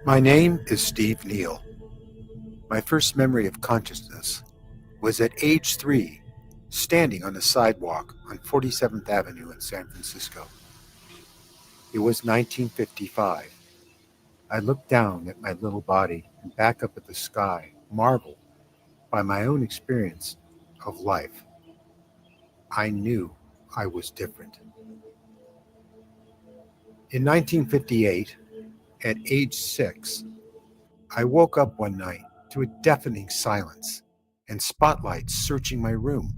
My name is Steve Neal. My first memory of consciousness was at age 3, standing on a sidewalk on 47th Avenue in San Francisco. It was 1955. I looked down at my little body and back up at the sky, marveled by my own experience of life. I knew I was different. In 1958, at age 6, I woke up one night to a deafening silence and spotlights searching my room.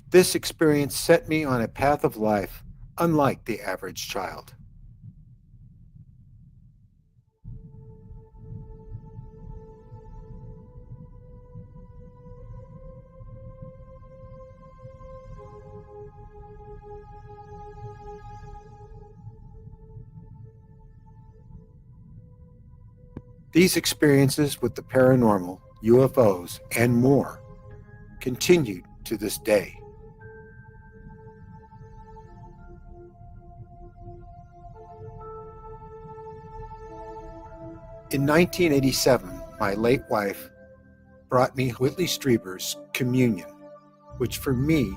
This experience set me on a path of life unlike the average child. These experiences with the paranormal, UFOs, and more continued to this day. In 1987, my late wife brought me Whitley Strieber's Communion, which for me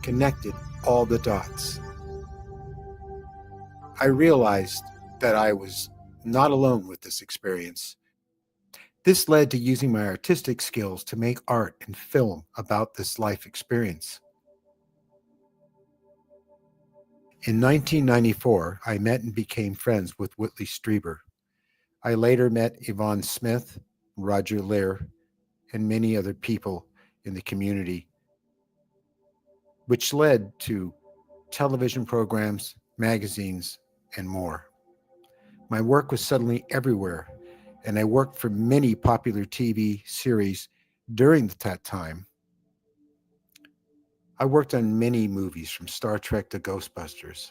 connected all the dots. I realized that I was not alone with this experience. This led to using my artistic skills to make art and film about this life experience. In 1994, I met and became friends with Whitley Strieber. I later met Yvonne Smith, Roger Lear, and many other people in the community, which led to television programs, magazines, and more. My work was suddenly everywhere, and I worked for many popular TV series during that time. I worked on many movies from Star Trek to Ghostbusters,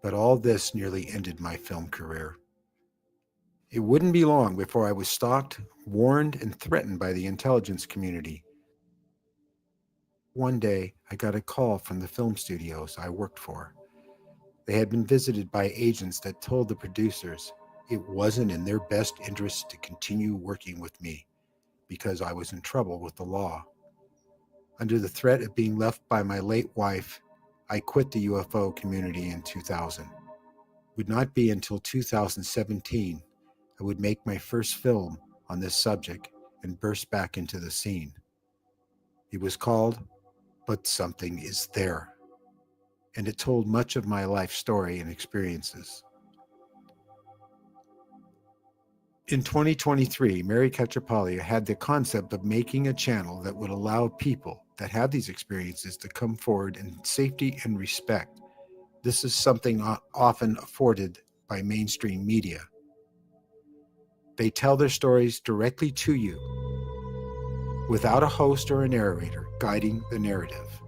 but all this nearly ended my film career. It wouldn't be long before I was stalked, warned, and threatened by the intelligence community. One day, I got a call from the film studios I worked for. They had been visited by agents that told the producers it wasn't in their best interest to continue working with me because I was in trouble with the law. Under the threat of being left by my late wife, I quit the UFO community in 2000. It would not be until 2017 I would make my first film on this subject and burst back into the scene. It was called But Something Is There, and it told much of my life story and experiences. In 2023, Mary Catrapalia had the concept of making a channel that would allow people that have these experiences to come forward in safety and respect. This is something not often afforded by mainstream media. They tell their stories directly to you without a host or a narrator guiding the narrative.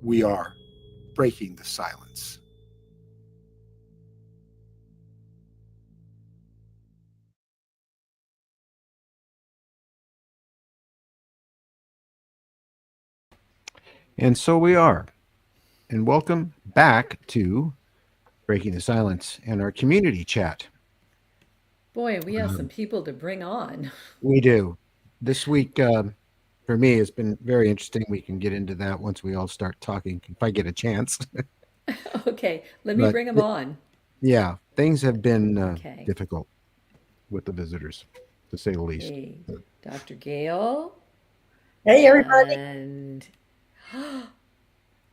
We are breaking the silence. And so we are. And welcome back to Breaking the Silence and our community chat. Boy, we have some people to bring on. We do. This week, for me, has been very interesting. We can get into that once we all start talking, if I get a chance. Okay, let me But bring them on. yeah, things have been Okay. difficult with the visitors, to say the least. Hey, Dr. Gail Hey, everybody. and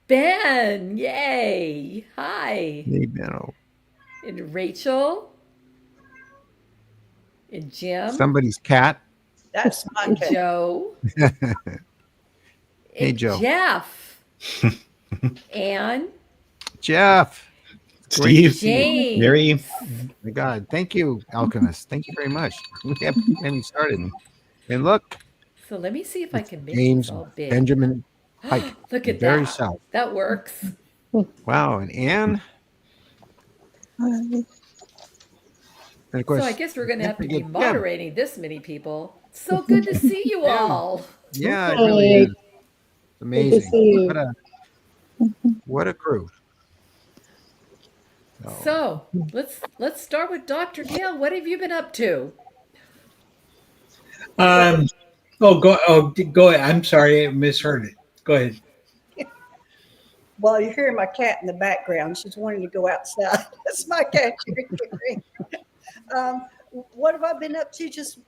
Ben. Yay. Hi. Hey, Benno. And Rachel and Jim. Somebody's cat. That's my cat. Joe, Hey, Joe. Jeff, Anne, Jeff. Great to Steve, see you. Mary, James. My God. Thank you, Alchemist. Thank you very much. We have me started. And look, So let me see if I it's can make these James all big. Benjamin Pike Look from at very that. south. That works. Wow. And Anne. And of So I course, guess we're you going to can't have to be forget Jim. moderating this many people. So good to see you Jim. all. Yeah, it really Hi, is. It's good to amazing. see What you. a crew. So So let's start with Dr. Gail. What have you been up to? Um, go ahead. I'm sorry, I misheard it. Go ahead. Well, you're hearing my cat in the background. She's wanting to go outside. That's my cat you're hearing. Um, what have I been up to? Just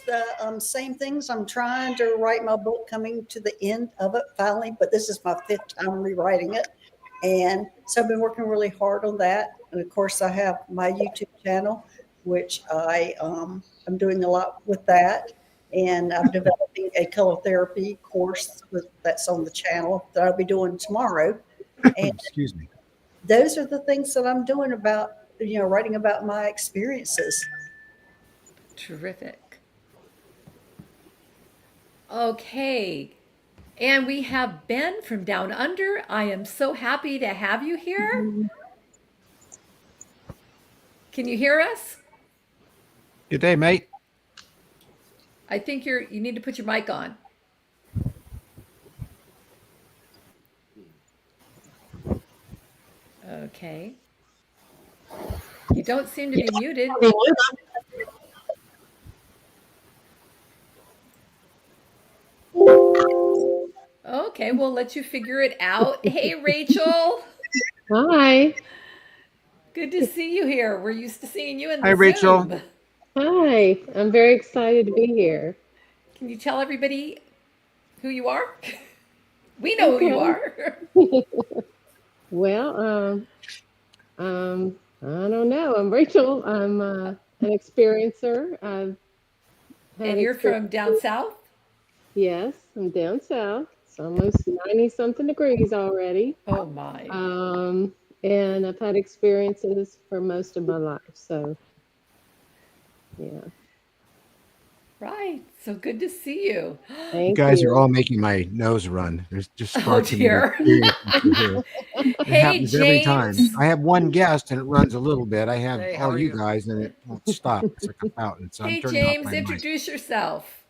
the same things. I'm trying to write my book, coming to the end of it finally, but this is my fifth time rewriting it. And so I've been working really hard on that. And of course, I have my YouTube channel, which I'm doing a lot with that. And I'm developing a color therapy course that's on the channel that I'll be doing tomorrow. And excuse me. those are the things that I'm doing about, writing about my experiences. Terrific. Okay. And we have Ben from Down Under. I am so happy to have you here. Can you hear us? Good day, mate. I think you need to put your mic on. Okay. You don't seem to be muted. Okay, we'll let you figure it out. Hey, Rachel. Hi, Good to see you here. We're used to seeing you in Hi, the Rachel. Zoom. hi. I'm very excited to be here. Can you tell everybody who you are? We know who you Okay. are. Well, I don't know. I'm Rachel. I'm an experiencer. I've had And you're experience. from down south? Yes, I'm down south. It's almost 90 something degrees already. Oh my. Um, and I've had experiences for most of my life. So, yeah. Right. So good to see you. You Thank guys are you. all making my nose run. There's just Oh far too many dear. experiences here. It Hey, happens every time. James. I have one guest and it runs a little bit. I have Hey, how all are you you? guys and it won't stop. It's like a fountain. So I'm Hey, turning off James, my mic. introduce yourself.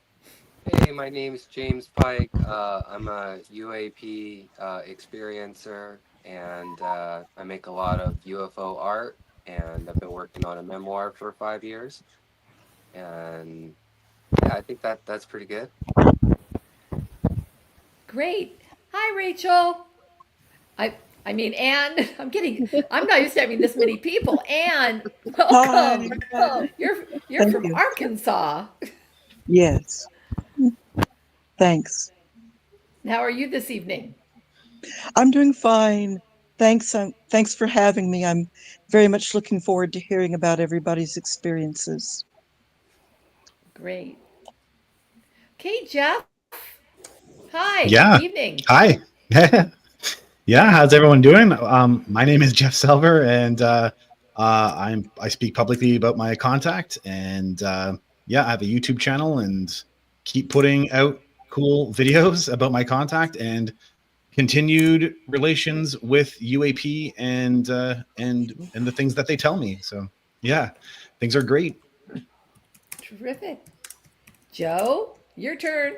Hey, my name's James Pike. I'm a UAP experiencer, and I make a lot of UFO art, and I've been working on a memoir for 5 years. And yeah, I think that's pretty good. Great. Hi, Rachel. I I mean, Anne, I'm not used to having this many people. Anne, Hi, welcome. hi. You're Thank from you. Arkansas. Yes, thanks. How are you this evening? I'm doing fine. Thanks. Thanks for having me. I'm very much looking forward to hearing about everybody's experiences. Great. Okay, Jeff. Hi, good yeah. evening. Hi. Yeah, how's everyone doing? My name is Jeff Selver, and I speak publicly about my contact, and yeah, I have a YouTube channel and keep putting out cool videos about my contact and continued relations with UAP and the things that they tell me. So yeah, things are great. Terrific. Joe, your turn.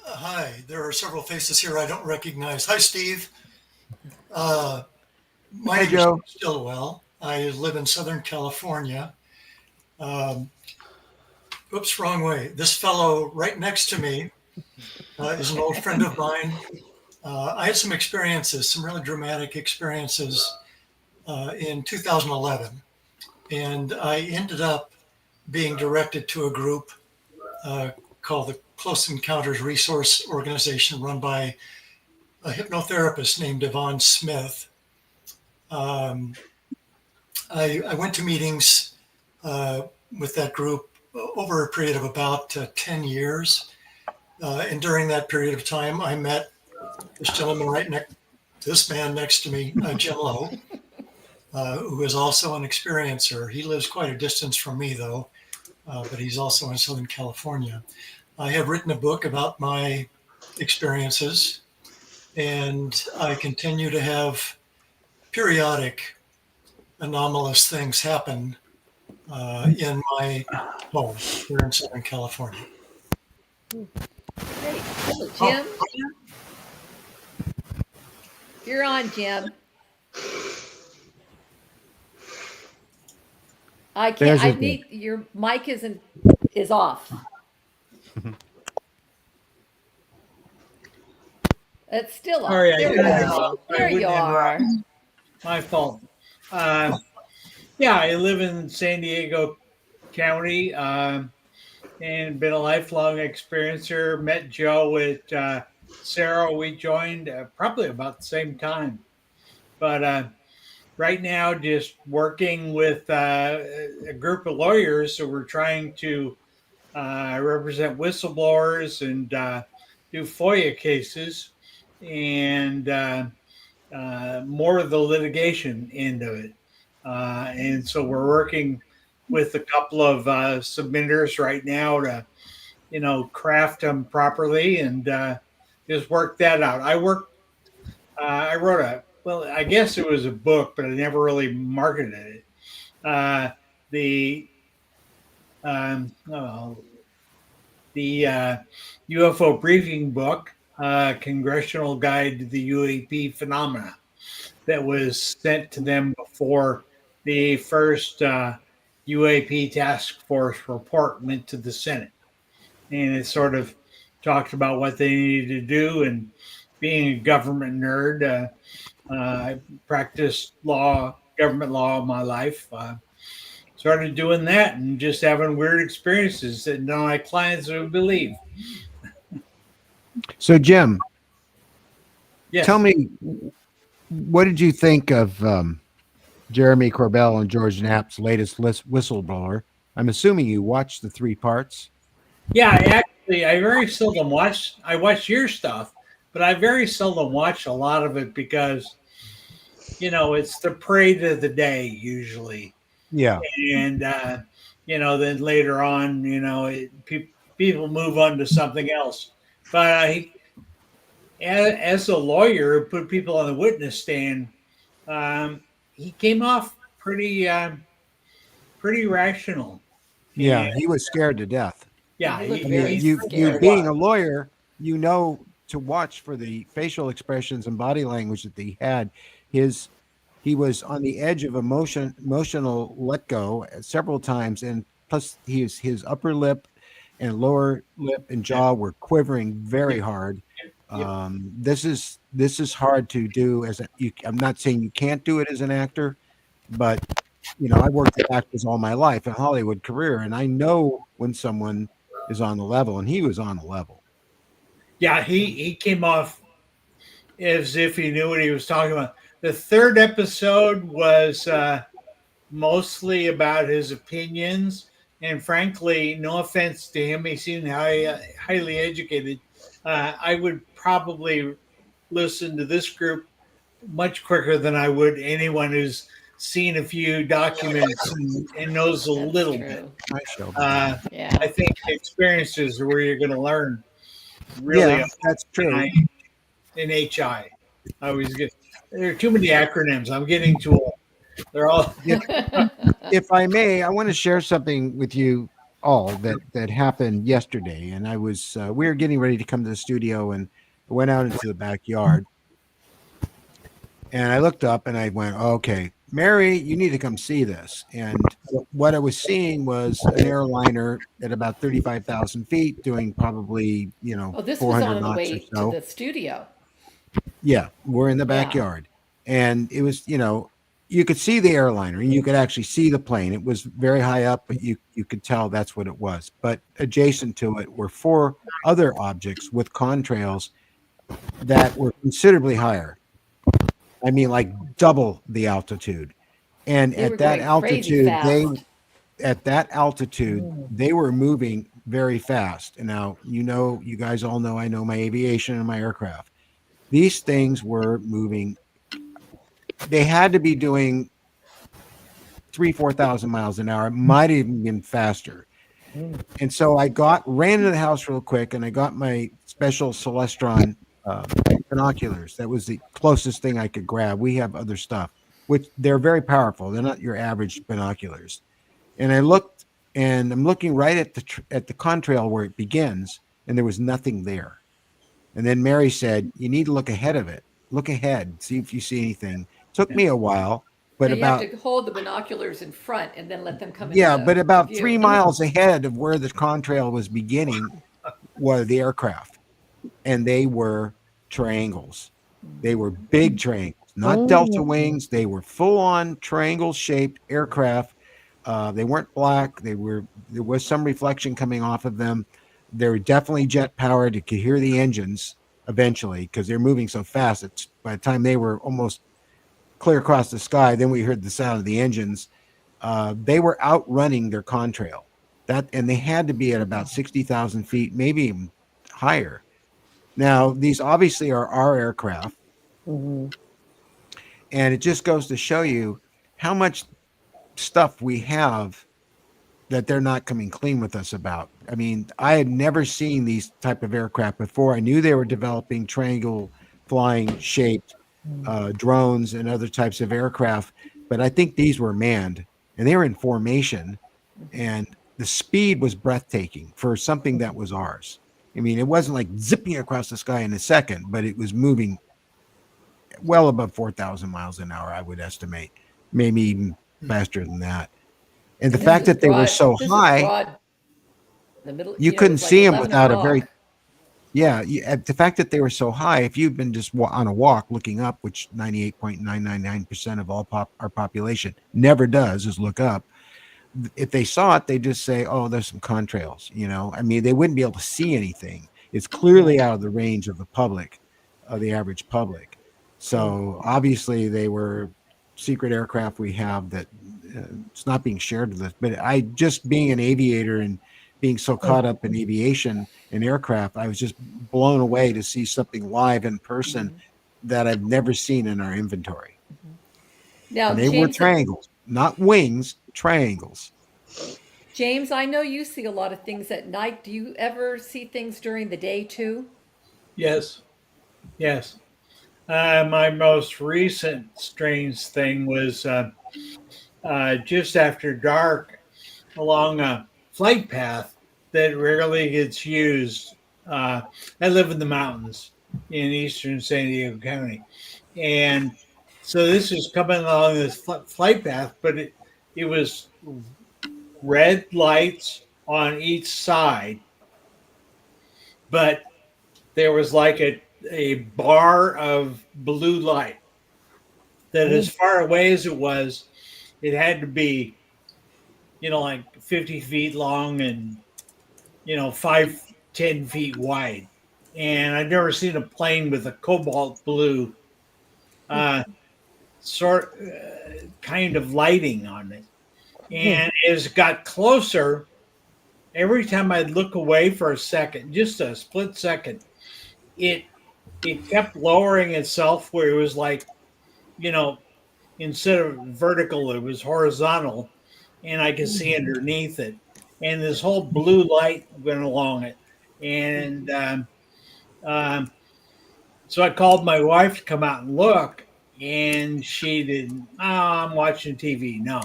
Hi, there are several faces here I don't recognize. Hi, Steve. Uh, my Hi, name is Joe. Stillwell. I live in Southern California. Um, oops, wrong way. This fellow right next to me is an old friend of mine. I had some experiences, some really dramatic experiences in 2011. And I ended up being directed to a group called the Close Encounters Resource Organization, run by a hypnotherapist named Yvonne Smith. Um, I went to meetings with that group over a period of about 10 years. And during that period of time, I met this gentleman this man next to me, Jim Lowe, who is also an experiencer. He lives quite a distance from me, though, but he's also in Southern California. I have written a book about my experiences, and I continue to have periodic anomalous things happen in my home here in Southern California. Great. Jim? You're on, Jim. I can't. There's I his need your mic is off. It's still off. Sorry, There we go. I There you wouldn't are. interrupt. My fault. Yeah, I live in San Diego County and been a lifelong experiencer. Met Joe at Sarah. We joined probably about the same time. But right now, just working with a group of lawyers. So we're trying to represent whistleblowers and do FOIA cases and more of the litigation end of it. And so we're working with a couple of submitters right now to, craft them properly and just work that out. I wrote I guess it was a book, but I never really marketed it. The UFO briefing book, Congressional Guide to the UAP Phenomena, that was sent to them before the first UAP task force report went to the Senate. And it sort of talked about what they needed to do. And being a government nerd, I practiced government law all my life. Started doing that and just having weird experiences that none of my clients would believe. So, Jim, Yes. tell me, what did you think of Jeremy Corbell and George Knapp's latest whistleblower? I'm assuming you watched the 3 parts. Yeah, actually, I very seldom watch. I watch your stuff, but I very seldom watch a lot of it because, it's the parade of the day usually. Yeah. And, then later on, people move on to something else. But as a lawyer who put people on the witness stand, he came off pretty rational. Yeah, And, he was scared to death. yeah, He looked I mean, very you scared. being a lawyer, to watch for the facial expressions and body language that he had. He was on the edge of emotional let go several times, and plus his upper lip and lower lip and jaw were quivering very hard. This is hard to do I'm not saying you can't do it as an actor, but I worked with actors all my life, a Hollywood career, and I know when someone is on the level, and he was on the level. Yeah, he came off as if he knew what he was talking about. The third episode was mostly about his opinions, and frankly, no offense to him, he seemed highly educated. I would probably listen to this group much quicker than I would anyone who's seen a few documents and knows a That's little true. bit. Hi, Shelby. Yeah. I think experiences are where you're going to learn. Really, Yeah, that's true. in HI. I always get there are too many acronyms. I'm getting too old. They're all If I may, I want to share something with you all that happened yesterday. And we were getting ready to come to the studio, and I went out into the backyard, and I looked up and I went, okay, Mary, you need to come see this. And what I was seeing was an airliner at about 35,000 feet doing probably, Oh, this was 400 on the knots way or to so. the studio. Yeah, we're in the Yeah. backyard. And it was, you could see the airliner and you could actually see the plane. It was very high up, but you could tell that's what it was. But adjacent to it were 4 other objects with contrails that were considerably higher. I mean, like double the altitude. And They were at that going crazy altitude, fast. at that altitude, they were moving very fast. And now, you guys all know I know my aviation and my aircraft. These things were moving. They had to be doing 4,000 miles an hour. It might have even been faster. And so I ran into the house real quick, and I got my special Celestron uh, binoculars. That was the closest thing I could grab. We have other stuff, which they're very powerful. They're not your average binoculars. And I looked, and I'm looking right at the contrail where it begins, and there was nothing there. And then Mary said, "You need to look ahead of it. Look ahead, see if you see anything." Took me a while, but Now you have about to hold the binoculars in front and then let them come yeah, into but about view. 3 miles ahead of where the contrail was beginning were the aircraft, and they were triangles. They were big triangles, not delta wings. They were full-on triangle-shaped aircraft. They weren't black. There was some reflection coming off of them. They were definitely jet powered. You could hear the engines eventually because they're moving so fast. It's by the time they were almost clear across the sky, then we heard the sound of the engines. They were outrunning their contrail. And they had to be at about 60,000 feet, maybe even higher. Now, these obviously are our aircraft, Mhm. and it just goes to show you how much stuff we have that they're not coming clean with us about. I mean, I had never seen these type of aircraft before. I knew they were developing triangle flying shaped drones and other types of aircraft, but I think these were manned, and they were in formation, and the speed was breathtaking for something that was ours. I mean, it wasn't like zipping across the sky in a second, but it was moving well above 4,000 miles an hour, I would estimate, maybe even faster than that. And the And this fact was that they were broad. so This was high, broad. In the middle, you it couldn't was like see them 11 without a very, o'clock. yeah. The fact that they were so high, if you've been just on a walk looking up, which 98.999% of our population never does, is look up. If they saw it, they just say, "Oh, there's some contrails." I mean, they wouldn't be able to see anything. It's clearly out of the range of the public, the average public. So obviously, they were secret aircraft we have that it's not being shared with us. But I just being an aviator and being so caught up in aviation and aircraft, I was just blown away to see something live in person that I've never seen in our inventory. Now, And they were James, triangles, not wings, triangles. James, I know you see a lot of things at night. Do you ever see things during the day too? Yes, yes. My most recent strange thing was just after dark along a flight path that rarely gets used. I live in the mountains in eastern San Diego County. And so this is coming along this flight path, but it was red lights on each side, but there was like a bar of blue light that as far away as it was, it had to be, like 50 feet long and, 5, 10 feet wide. And I've never seen a plane with a cobalt blue uh, kind of lighting on it. And as it got closer, every time I'd look away for a second, just a split second, it it kept lowering itself where it was like, you know, instead of vertical, it was horizontal, and I could see underneath it. And this whole blue light went along it. And um, so I called my wife to come out and look, and she didn't. Oh, I'm watching TV. No.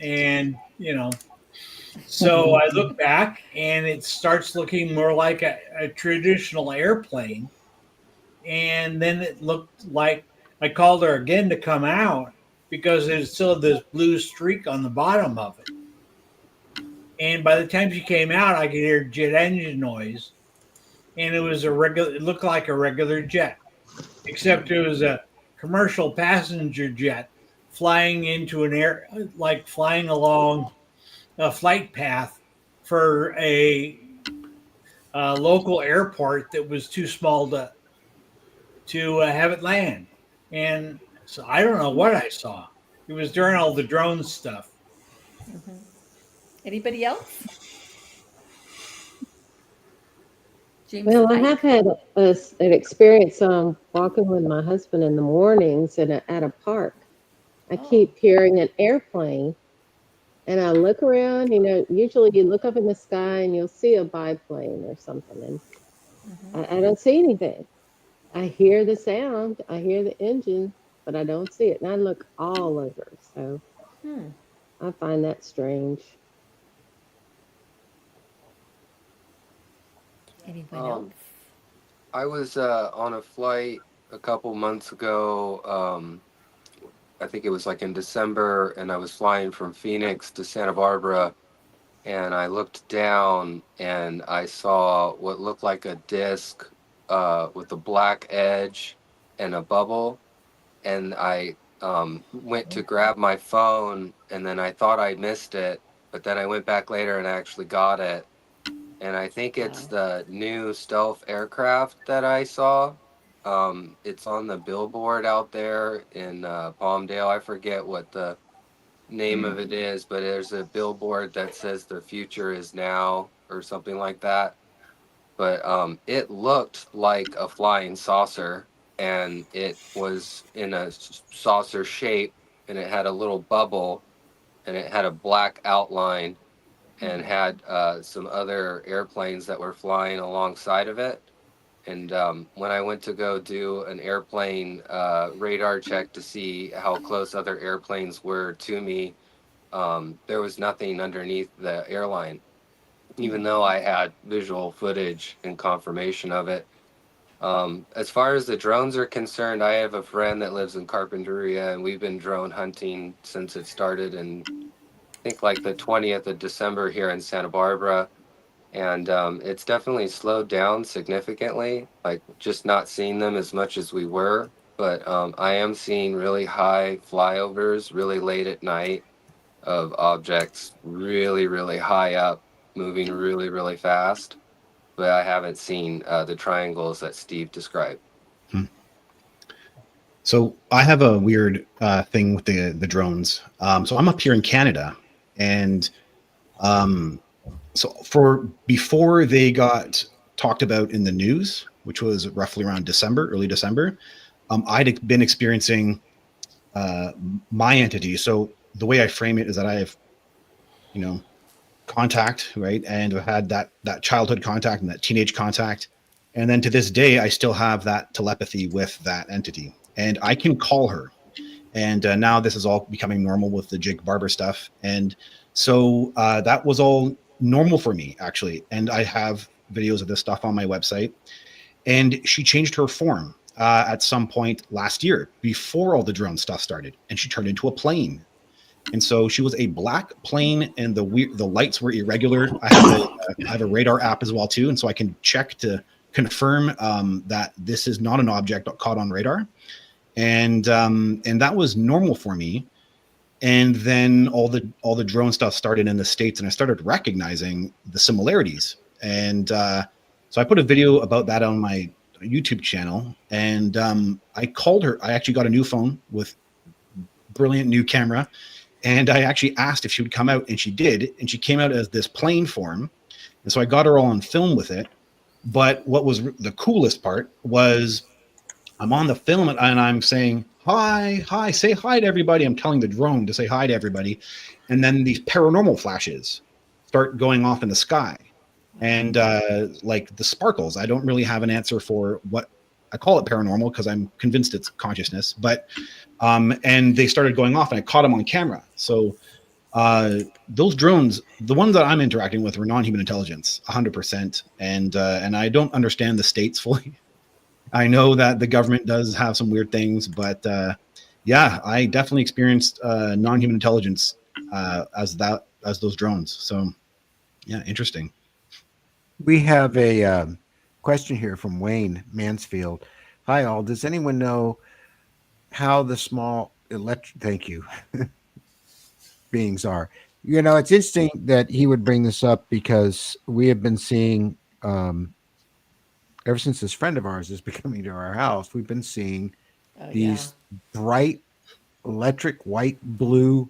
And, so I look back and it starts looking more like a traditional airplane. And then it looked like I called her again to come out because there's still this blue streak on the bottom of it. And by the time she came out, I could hear jet engine noise. And it looked like a regular jet, except it was a commercial passenger jet flying into like flying along a flight path for a local airport that was too small to have it land. And so I don't know what I saw. It was during all the drone stuff. Anybody else? James Well, I have Pike? had an experience walking with my husband in the mornings at a park. I Oh. keep hearing an airplane, and I look around. Usually you look up in the sky and you'll see a biplane or something, and Mm-hmm. I don't see anything. I hear the sound, I hear the engine, but I don't see it. And I look all over. So Hmm. I find that strange. Anyone else? Um, I was on a flight a couple months ago. I think it was like in December, and I was flying from Phoenix to Santa Barbara, and I looked down and I saw what looked like a disc with a black edge and a bubble, and I went to grab my phone, and then I thought I missed it, but then I went back later and I actually got it, and I think it's Wow. the new stealth aircraft that I saw. It's on the billboard out there in Palmdale. I forget what the name of it is, but there's a billboard that says the future is now or something like that. But it looked like a flying saucer, and it was in a saucer shape, and it had a little bubble, and it had a black outline, and had some other airplanes that were flying alongside of it. And when I went to go do an airplane radar check to see how close other airplanes were to me, there was nothing underneath the airline, even though I had visual footage and confirmation of it. As far as the drones are concerned, I have a friend that lives in Carpinteria, and we've been drone hunting since it started in, I think, like the 20th of December here in Santa Barbara. And it's definitely slowed down significantly, like just not seeing them as much as we were. But I am seeing really high flyovers really late at night of objects really, really high up, moving really, really fast. But I haven't seen the triangles that Steve described. Hmm. So I have a weird thing with the drones. So I'm up here in Canada, and um, so for before they got talked about in the news, which was roughly around December, early December, I'd been experiencing uh, my entity. So the way I frame it is that I have, you know, contact, right, and I've had that childhood contact and that teenage contact, and then to this day, I still have that telepathy with that entity, and I can call her. And now this is all becoming normal with the Jake Barber stuff, and so that was all normal for me actually. And I have videos of this stuff on my website. And she changed her form at some point last year before all the drone stuff started, and she turned into a plane. And so she was a black plane, and the lights were irregular. I have a radar app as well too, and so I can check to confirm that this is not an object caught on radar, and that was normal for me. And then all the drone stuff started in the States, and I started recognizing the similarities. And so I put a video about that on my YouTube channel, and I called her. I actually got a new phone with brilliant new camera, and I actually asked if she would come out, and she did, and she came out as this plane form. And so I got her all on film with it. But what was the coolest part was I'm on the film, and I'm saying, hi, hi, say hi to everybody. I'm telling the drone to say hi to everybody. And then these paranormal flashes start going off in the sky. And like the sparkles, I don't really have an answer for what I call it paranormal because I'm convinced it's consciousness. But and they started going off, and I caught them on camera. So those drones, the ones that I'm interacting with, were non-human intelligence, 100%. And I don't understand the states fully. I know that the government does have some weird things, but yeah, I definitely experienced non-human intelligence as those drones. So yeah, interesting. We have a question here from Wayne Mansfield. Hi, all. Does anyone know how the small electric, thank you, beings are? You know, it's interesting that he would bring this up because we have been seeing, ever since this friend of ours is becoming to our house, we've been seeing Oh, yeah. these bright electric white blue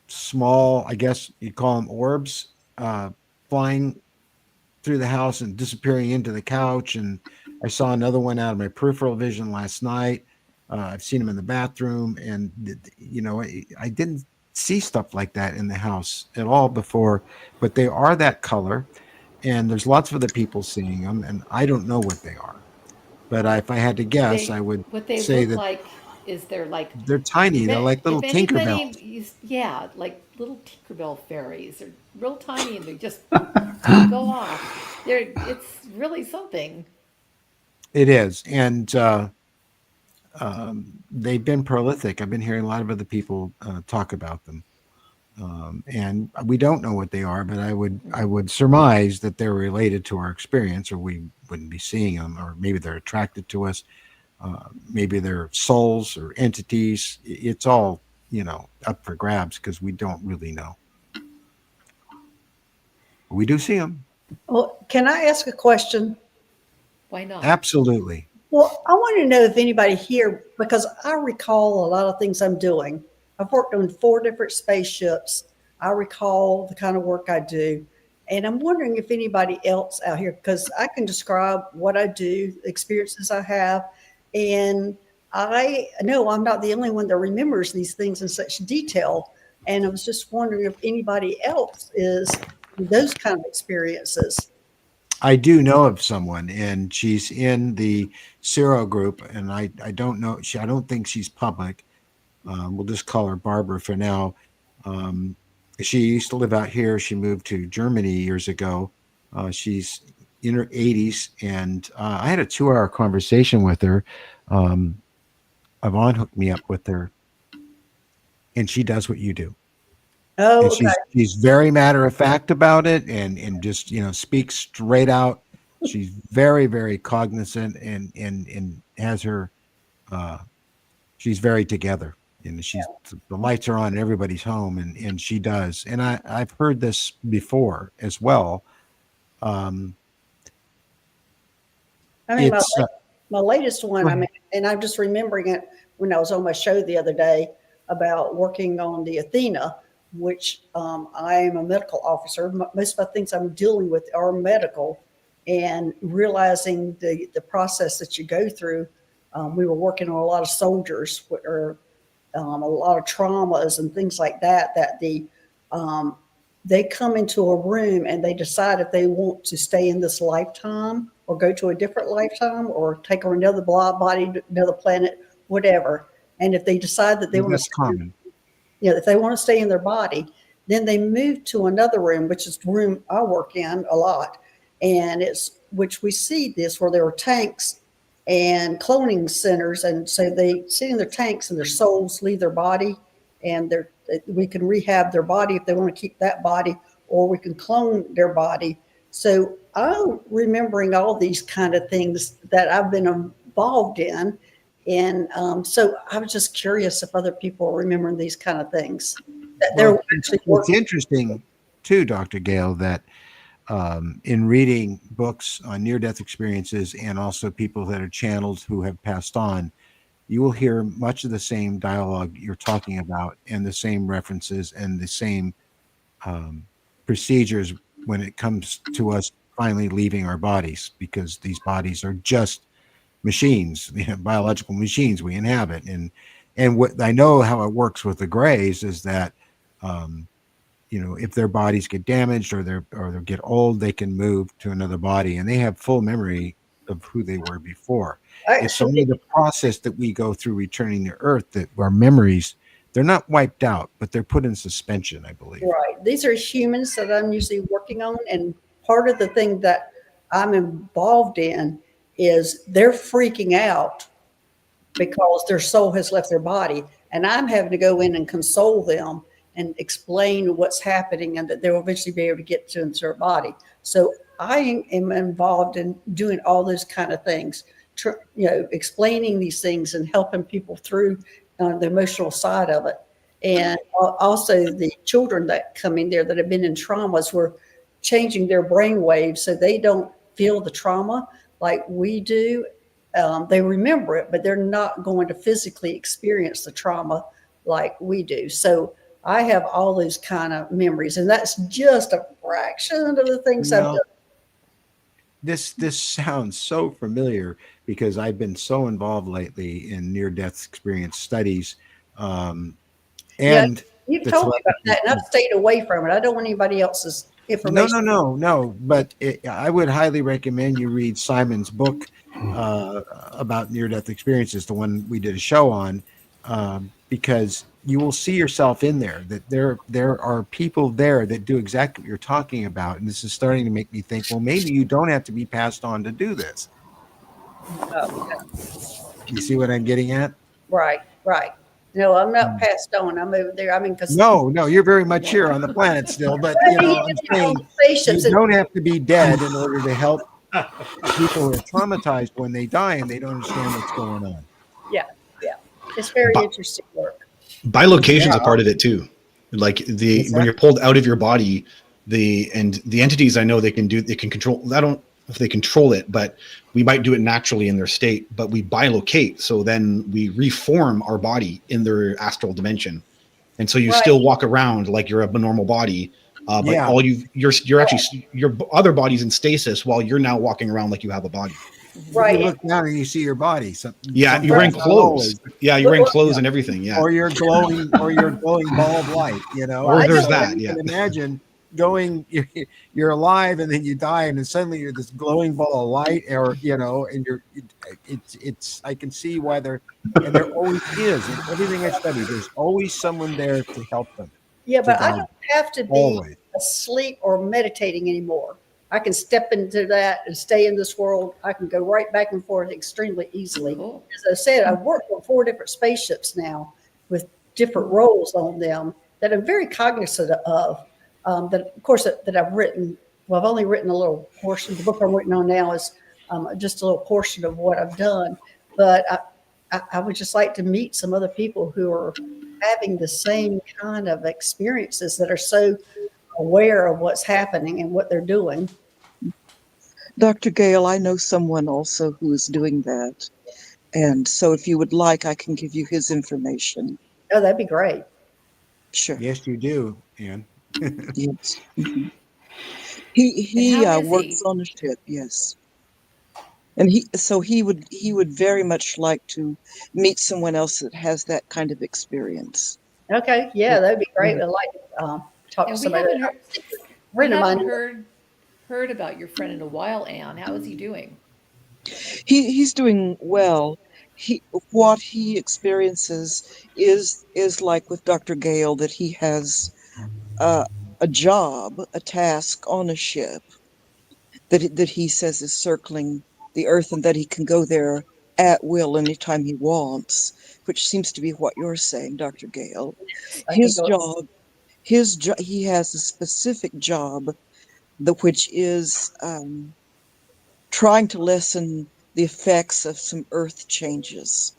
small, I guess you call them orbs, flying through the house and disappearing into the couch. And I saw another one out of my peripheral vision last night. I've seen them in the bathroom, and I didn't see stuff like that in the house at all before, but they are that color, and there's lots of other people seeing them, and I don't know what they are. But if I had to guess, I They would what they say look that like is they're like they're tiny. They're like little if Tinkerbells. anybody yeah, like little Tinkerbell fairies. They're real tiny and they just go off. It's really something. It is, and they've been prolific. I've been hearing a lot of other people talk about them, and we don't know what they are, but I would surmise that they're related to our experience, or we wouldn't be seeing them, or maybe they're attracted to us. Maybe they're souls or entities. It's all up for grabs because we don't really know. We do see them, Well, can I ask a question? Why not? absolutely. Well, I want to know if anybody here, because I recall a lot of things I'm doing. I've worked on 4 different spaceships. I recall the kind of work I do. And I'm wondering if anybody else out here, because I can describe what I do, experiences I have. And I know I'm not the only one that remembers these things in such detail. And I was just wondering if anybody else is those kind of experiences. I do know of someone, and she's in the Ciro group, and I don't know. I don't think she's public. We'll just call her Barbara for now. Um, she used to live out here. She moved to Germany years ago. She's in her 80s, and I had a 2-hour conversation with her. Um, Yvonne hooked me up with her, and she does what you do. And Oh, okay. she's very matter of fact about it, and just speaks straight out. She's very very cognizant, and has her uh, she's very together, and she's the lights are on in everybody's home, and she does. And I've heard this before as well. Um, I mean, it's my latest one, Go I ahead. mean, and I'm just remembering it when I was on my show the other day about working on the Athena, which I am a medical officer. Most of the things I'm dealing with are medical, and realizing the process that you go through. We were working on a lot of soldiers, or a lot of traumas and things like that. Um, they come into a room and they decide if they want to stay in this lifetime or go to a different lifetime or take on another body, another planet, whatever. And if they decide that they want to That's stay, common. if they want to stay in their body, then they move to another room, which is the room I work in a lot. And it's which we see this where there are tanks and cloning centers. And so they sit in their tanks and their souls leave their body, and we can rehab their body if they want to keep that body, or we can clone their body. So I'm remembering all these kind of things that I've been involved in. And so I was just curious if other people are remembering these kind of things that Well, they're actually it's working. interesting too, Dr. Gale, that in reading books on near-death experiences and also people that are channeled who have passed on, you will hear much of the same dialogue you're talking about, and the same references, and the same um, procedures when it comes to us finally leaving our bodies, because these bodies are just machines, biological machines we inhabit. And what I know how it works with the grays is that um, if their bodies get damaged, or they get old, they can move to another body, and they have full memory of who they were before. It's only Actually, the process that we go through returning to Earth that our memories, they're not wiped out, but they're put in suspension, I believe. right. These are humans that I'm usually working on. And part of the thing that I'm involved in is they're freaking out because their soul has left their body. And I'm having to go in and console them and explain what's happening and that they'll eventually be able to get to their body. So I am involved in doing all those kind of things, explaining these things and helping people through the emotional side of it. And also the children that come in there that have been in traumas, we're changing their brain waves so they don't feel the trauma like we do. They remember it, but they're not going to physically experience the trauma like we do. So I have all those kind of memories, and that's just a fraction of the things I've Well, done. this sounds so familiar because I've been so involved lately in near death experience studies, um, Yeah, and you've the told me about telepathy. that, and I've stayed away from it. I don't want anybody else's No, information. no, no, no. But I would highly recommend you read Simon's book about near-death experiences, the one we did a show on, because you will see yourself in there. That there are people there that do exactly what you're talking about, and this is starting to make me think. Well, maybe you don't have to be passed on to do this. You see what I'm getting at? Right, right. No, I'm not passed on. I'm over there. I mean, because No, no, you're very much here on the planet still, but you get I'm in saying you conversations, and don't have to be dead in order to help people who are traumatized when they die and they don't understand what's going on. yeah, yeah, it's very Bi- interesting work. Bilocation is a Yeah, part of it too. Like what's when that? you're pulled out of your body, the entities I know they can control. I don't know if they control it, but we might do it naturally in their state. But we bilocate, so then we reform our body in their astral dimension, and so you Right, still walk around like you're a normal body. But Yeah, all you're right, actually your other body's in stasis while you're now walking around like you have a body. but you right. look down and you see your body. Yeah, you're wearing Sometimes, not clothes. always. Yeah, you're Well, wearing well, clothes Yeah. and everything. Yeah, Or you're glowing ball of light, well, or I there's know. So that. you Yeah. can imagine going, you're alive and then you die and then suddenly you're this glowing ball of light, or and it's I can see why and there always is in everything I study. There's always someone there to help them, Yeah, to but I guide don't them, have to be always. asleep or meditating anymore. I can step into that and stay in this world. I can go right back and forth extremely easily. Cool. As I said, I've worked on 4 different spaceships now with different roles on them that I'm very cognizant of. That, of course, that I've written. Well, I've only written a little portion. The book I'm working on now is just a little portion of what I've done. But I would just like to meet some other people who are having the same kind of experiences, that are so aware of what's happening and what they're doing. Dr. Gale, I know someone also who is doing that. And so if you would like, I can give you his information. Oh, that'd be great. Sure. Yes, you do, Anne. Yes. Mhm. He And he how is works he? on a ship, yes. And he would very much like to meet someone else that has that kind of experience. Okay, yeah, that'd be great. I'd like to talk to And we somebody. haven't heard A we friend of mine. haven't heard about your friend in a while, Anne. How is he doing? He's doing well. He What he experiences is like with Dr. Gale, that he has uh, a job, a task on a ship that he says is circling the earth, and that he can go there at will anytime he wants, which seems to be what you're saying, Dr. Gale. I can His go. job, he has a specific job, which is trying to lessen the effects of some earth changes,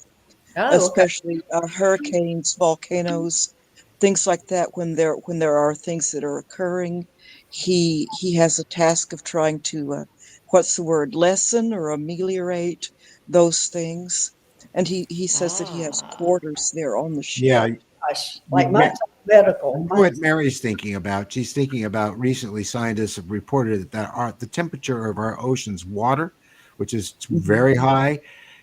Oh, okay. especially hurricanes, volcanoes, things like that. When there are things that are occurring, he has a task of trying to what's the word, lessen or ameliorate those things. And he says that he has Ah. quarters there on the Yeah, ship. Gosh, like you, mine's medical. I know Mine's, what Mary's thinking about. She's thinking about recently scientists have reported that the temperature of our ocean's water, which is Mhm. very high,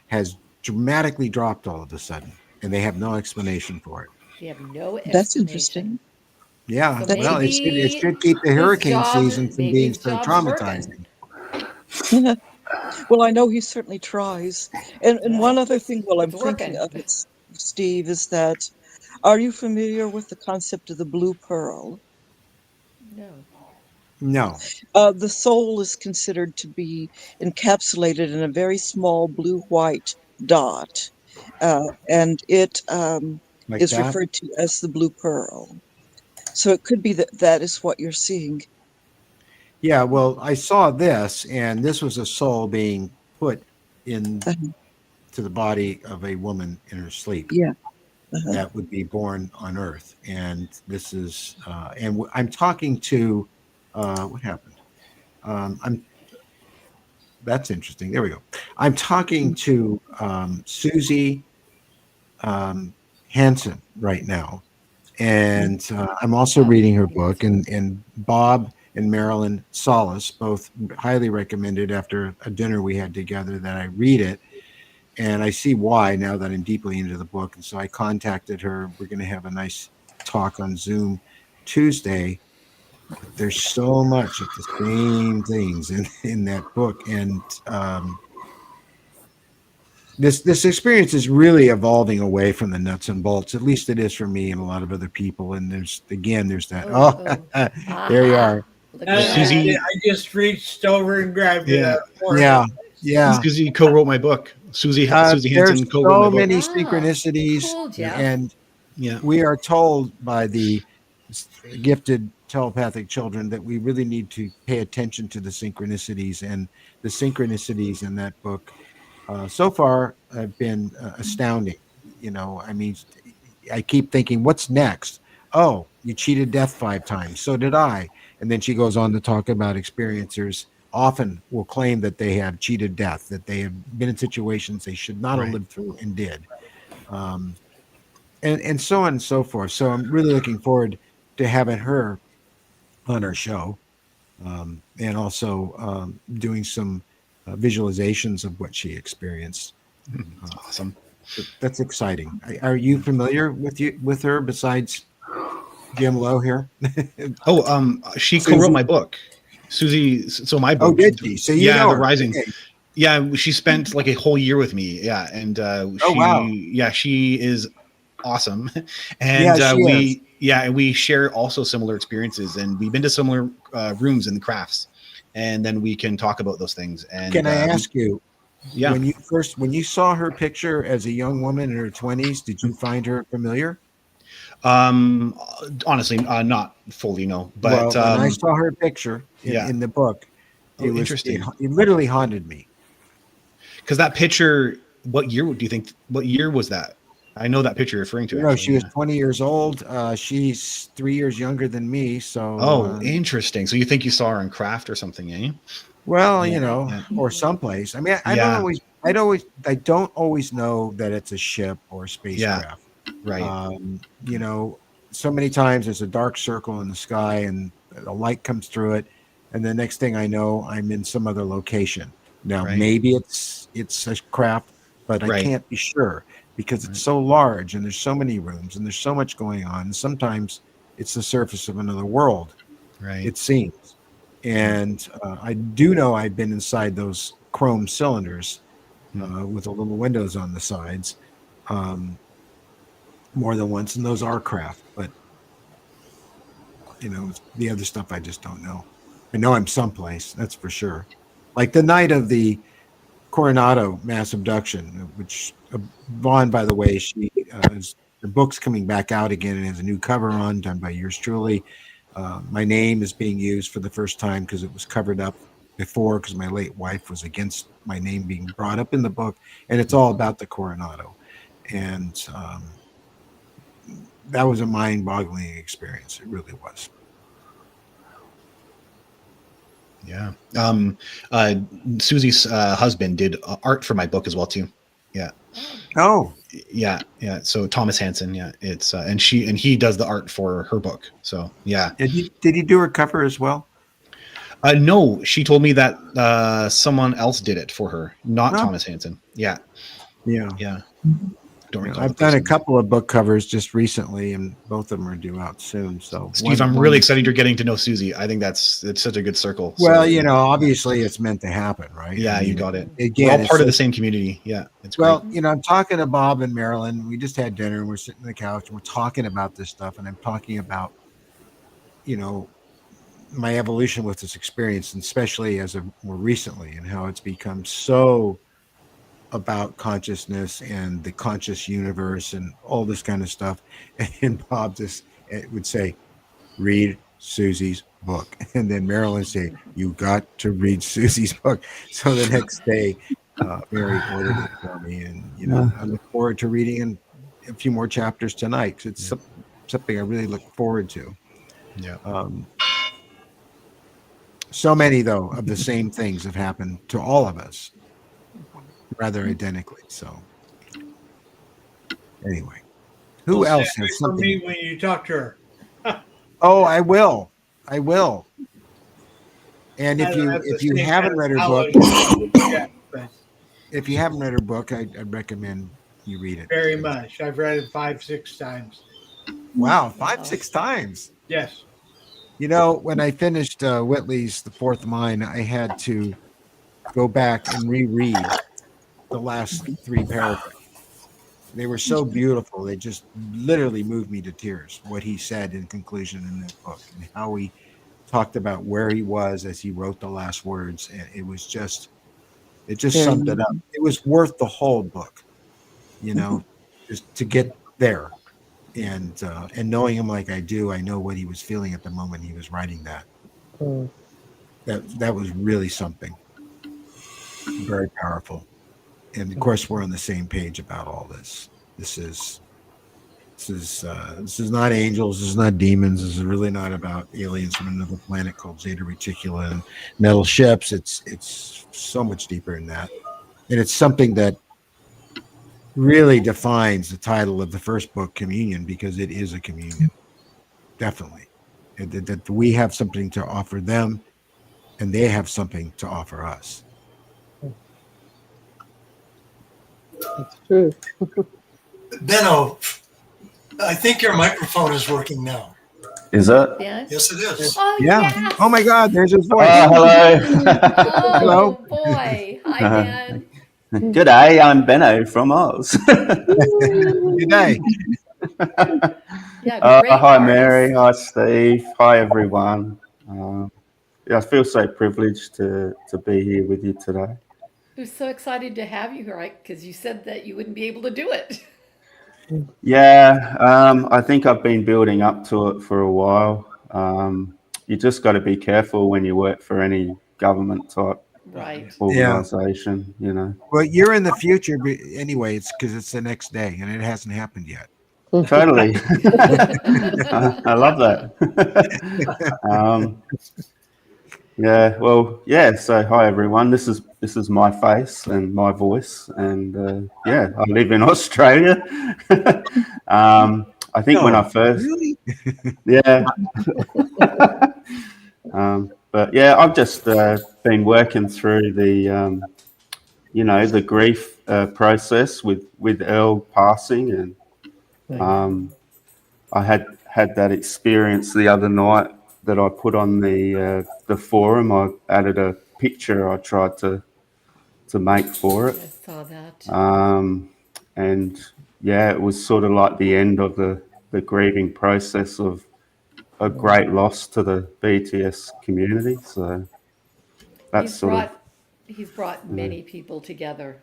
has dramatically dropped all of a sudden, and they have no explanation for it. They have no That's explanation. interesting. Yeah, So That's well, it maybe should keep the hurricane season from maybe being his so job's working. traumatizing. interesting. Well, I know he certainly tries. And one Well, other thing while I'm it's thinking working. of it, Steve, is that, are you familiar with the concept of the blue pearl? No. No, The soul is considered to be encapsulated in a very small blue-white dot, and it like is that. referred to as the blue pearl. So it could be that that is what you're seeing. Yeah, well, I saw this, and this was a soul being put into Uh, the body of a woman in her sleep yeah. Uh-huh. that would be born on Earth. And this is, I'm talking to, what happened? I'm That's interesting. There we go. I'm talking to Susie um, Hansen right now, And I'm also reading her book. And Bob and Marilyn Solis both highly recommended after a dinner we had together that I read it. And I see why now that I'm deeply into the book. And so I contacted her. We're going to have a nice talk on Zoom Tuesday. But there's so much of the same things in that book. And this experience is really evolving away from the nuts and bolts. At least it is for me and a lot of other people. And there's that. Oh, Oh, oh. there you are. Look at Susie- that. I just reached over and grabbed it Yeah. out for her. Yeah. Susie co-wrote my book. Susie There's Hansen co-wrote my so book. many Wow. synchronicities, Cool, Jeff. and Yeah. we are told by the gifted telepathic children that we really need to pay attention to the synchronicities, and the synchronicities in that book so far have been astounding. I mean, I keep thinking, what's next? Oh, you cheated death 5 times. So did I. And then she goes on to talk about experiencers often will claim that they have cheated death, that they have been in situations they should not have Right. lived through and did. And so on and so forth. So I'm really looking forward to having her on our show, and also doing some visualizations of what she experienced. Awesome. That's exciting. Are you familiar with her besides Jim Lowe here? Oh, she Susie? co-wrote my book. Susie, so my book. Oh, did she? So you yeah, know The her. Rising. Okay. Yeah, she spent like a whole year with me. Yeah, and wow. she is awesome. Yeah, And she is. we share also similar experiences, and we've been to similar rooms in the crafts, and then we can talk about those things. And Can I ask you? Yeah. When you saw her picture as a young woman in her 20s, did you find her familiar? Honestly, not fully, no. But Well, when I saw her picture in the book, Oh, interesting. It literally haunted me. Because that picture, what year do you think? What year was that? I know that picture you're referring to. Actually, she was 20 years old. She's 3 years younger than me. So, oh, interesting. So you think you saw her in Craft or something, eh? well, Yeah. or someplace. I mean, I don't always know that it's a ship or a spacecraft. Right. So many times there's a dark circle in the sky and a light comes through it, and the next thing I know, I'm in some other location. Now, Right. maybe it's a craft, but I Right. can't be sure because it's so large and there's so many rooms and there's so much going on. And sometimes it's the surface of another world, Right. it seems. And I do know I've been inside those chrome cylinders with the little windows on the sides more than once, and those are craft. But the other stuff I just don't know. I know I'm someplace, that's for sure. Like the night of the Coronado mass abduction, which Vaughn, by the way, the book's coming back out again and has a new cover on, done by yours truly. My name is being used for the first time because it was covered up before because my late wife was against my name being brought up in the book, and it's all about the Coronado. And that was a mind-boggling experience. It really was. Yeah. Susie's husband did art for my book as well too. Yeah. Oh. Yeah. So Thomas Hansen. Yeah. It's and he does the art for her book. So yeah. Did he do her cover as well? No, she told me that someone else did it for her, not Thomas Hansen. Yeah. Don't recall. I've done a couple of book covers just recently, and both of them are due out soon. So, Steve, I'm really excited you're getting to know Susie. I think it's such a good circle. Well, obviously it's meant to happen, right? Yeah, you got it. Again, we're all part of the same community. Yeah, it's great. Well, I'm talking to Bob and Marilyn. We just had dinner, and we're sitting on the couch, and we're talking about this stuff, and I'm talking about, my evolution with this experience, and especially as of more recently, and how it's become so about consciousness and the conscious universe and all this kind of stuff. And Bob just would say, read Susie's book. And then Marilyn would say, you got to read Susie's book. So the next day, Mary ordered it for me. And, I look forward to reading a few more chapters tonight, because it's something I really look forward to. Yeah. So many, though, of the same things have happened to all of us, rather identically. So anyway, Who Well, stay else away has from something? me when you talk to her. Oh, I will. I will. And I don't have the if you same kind haven't of read her book, knowledge with Jeff, but if you haven't read her book, I'd recommend you read it. very much. I've read it 5-6 times. Wow, five, Wow. 6 times. Yes. You know, when I finished Whitley's The Fourth Mine, I had to go back and reread the last 3 paragraphs. They were so beautiful. They just literally moved me to tears. What he said in conclusion in that book, and how he talked about where he was as he wrote the last words. And it just Very summed it up. It was worth the whole book, just to get there. And knowing him like I do, I know what he was feeling at the moment he was writing that. Mm. That was really something very powerful. And of course, we're on the same page about all this. This is not angels. This is not demons. This is really not about aliens from another planet called Zeta Reticula and metal ships. It's so much deeper than that, and it's something that really defines the title of the first book, Communion, because it is a communion, definitely. And that we have something to offer them, and they have something to offer us. It's true. Benno, I think your microphone is working now. Is it? Ben? Yes, it is. Oh, Yeah. yes. Oh my God, there's his voice. Hello. Oh, Hello. boy. Hi, Ben. G'day, I'm Benno from Oz. Good day. Yeah, great Hi, artist. Mary. Hi, Steve. Hi, everyone. I feel so privileged to be here with you today. Who's so excited to have you here, right? Because you said that you wouldn't be able to do it. Yeah, I think I've been building up to it for a while. You just got to be careful when you work for any government type Right. organization, Well, you're in the future, but anyway. It's because it's the next day, and it hasn't happened yet. Totally. I love that. Yeah, well, yeah. So, hi everyone. This is my face and my voice, and yeah, I live in Australia. I think when I first, really? yeah, but yeah, I've just been working through the, the grief process with Earl passing, and I had that experience the other night that I put on the forum. I added a picture I tried to make for I it, saw that. and yeah, it was sort of like the end of the grieving process of a great loss to the BTS community. So that's He's sort of brought many people together.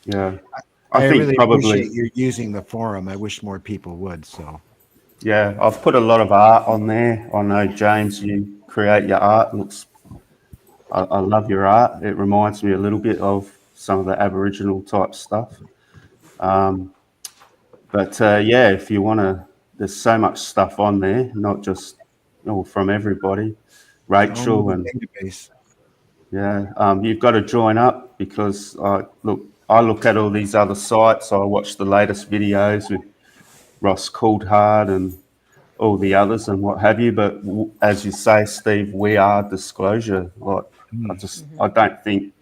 yeah. I I think really probably appreciate you using the forum. I wish more people would. So yeah. I've put a lot of art on there. I know James, you create your art. I love your art. It reminds me a little bit of some of the Aboriginal type stuff. But yeah, if you want to, there's so much stuff on there, not just from everybody. Rachel and database. yeah, you've got to join up because I look at all these other sites. I watch the latest videos with Ross Coulthard and all the others and what have you. But as you say, Steve, we are disclosure. Like I don't think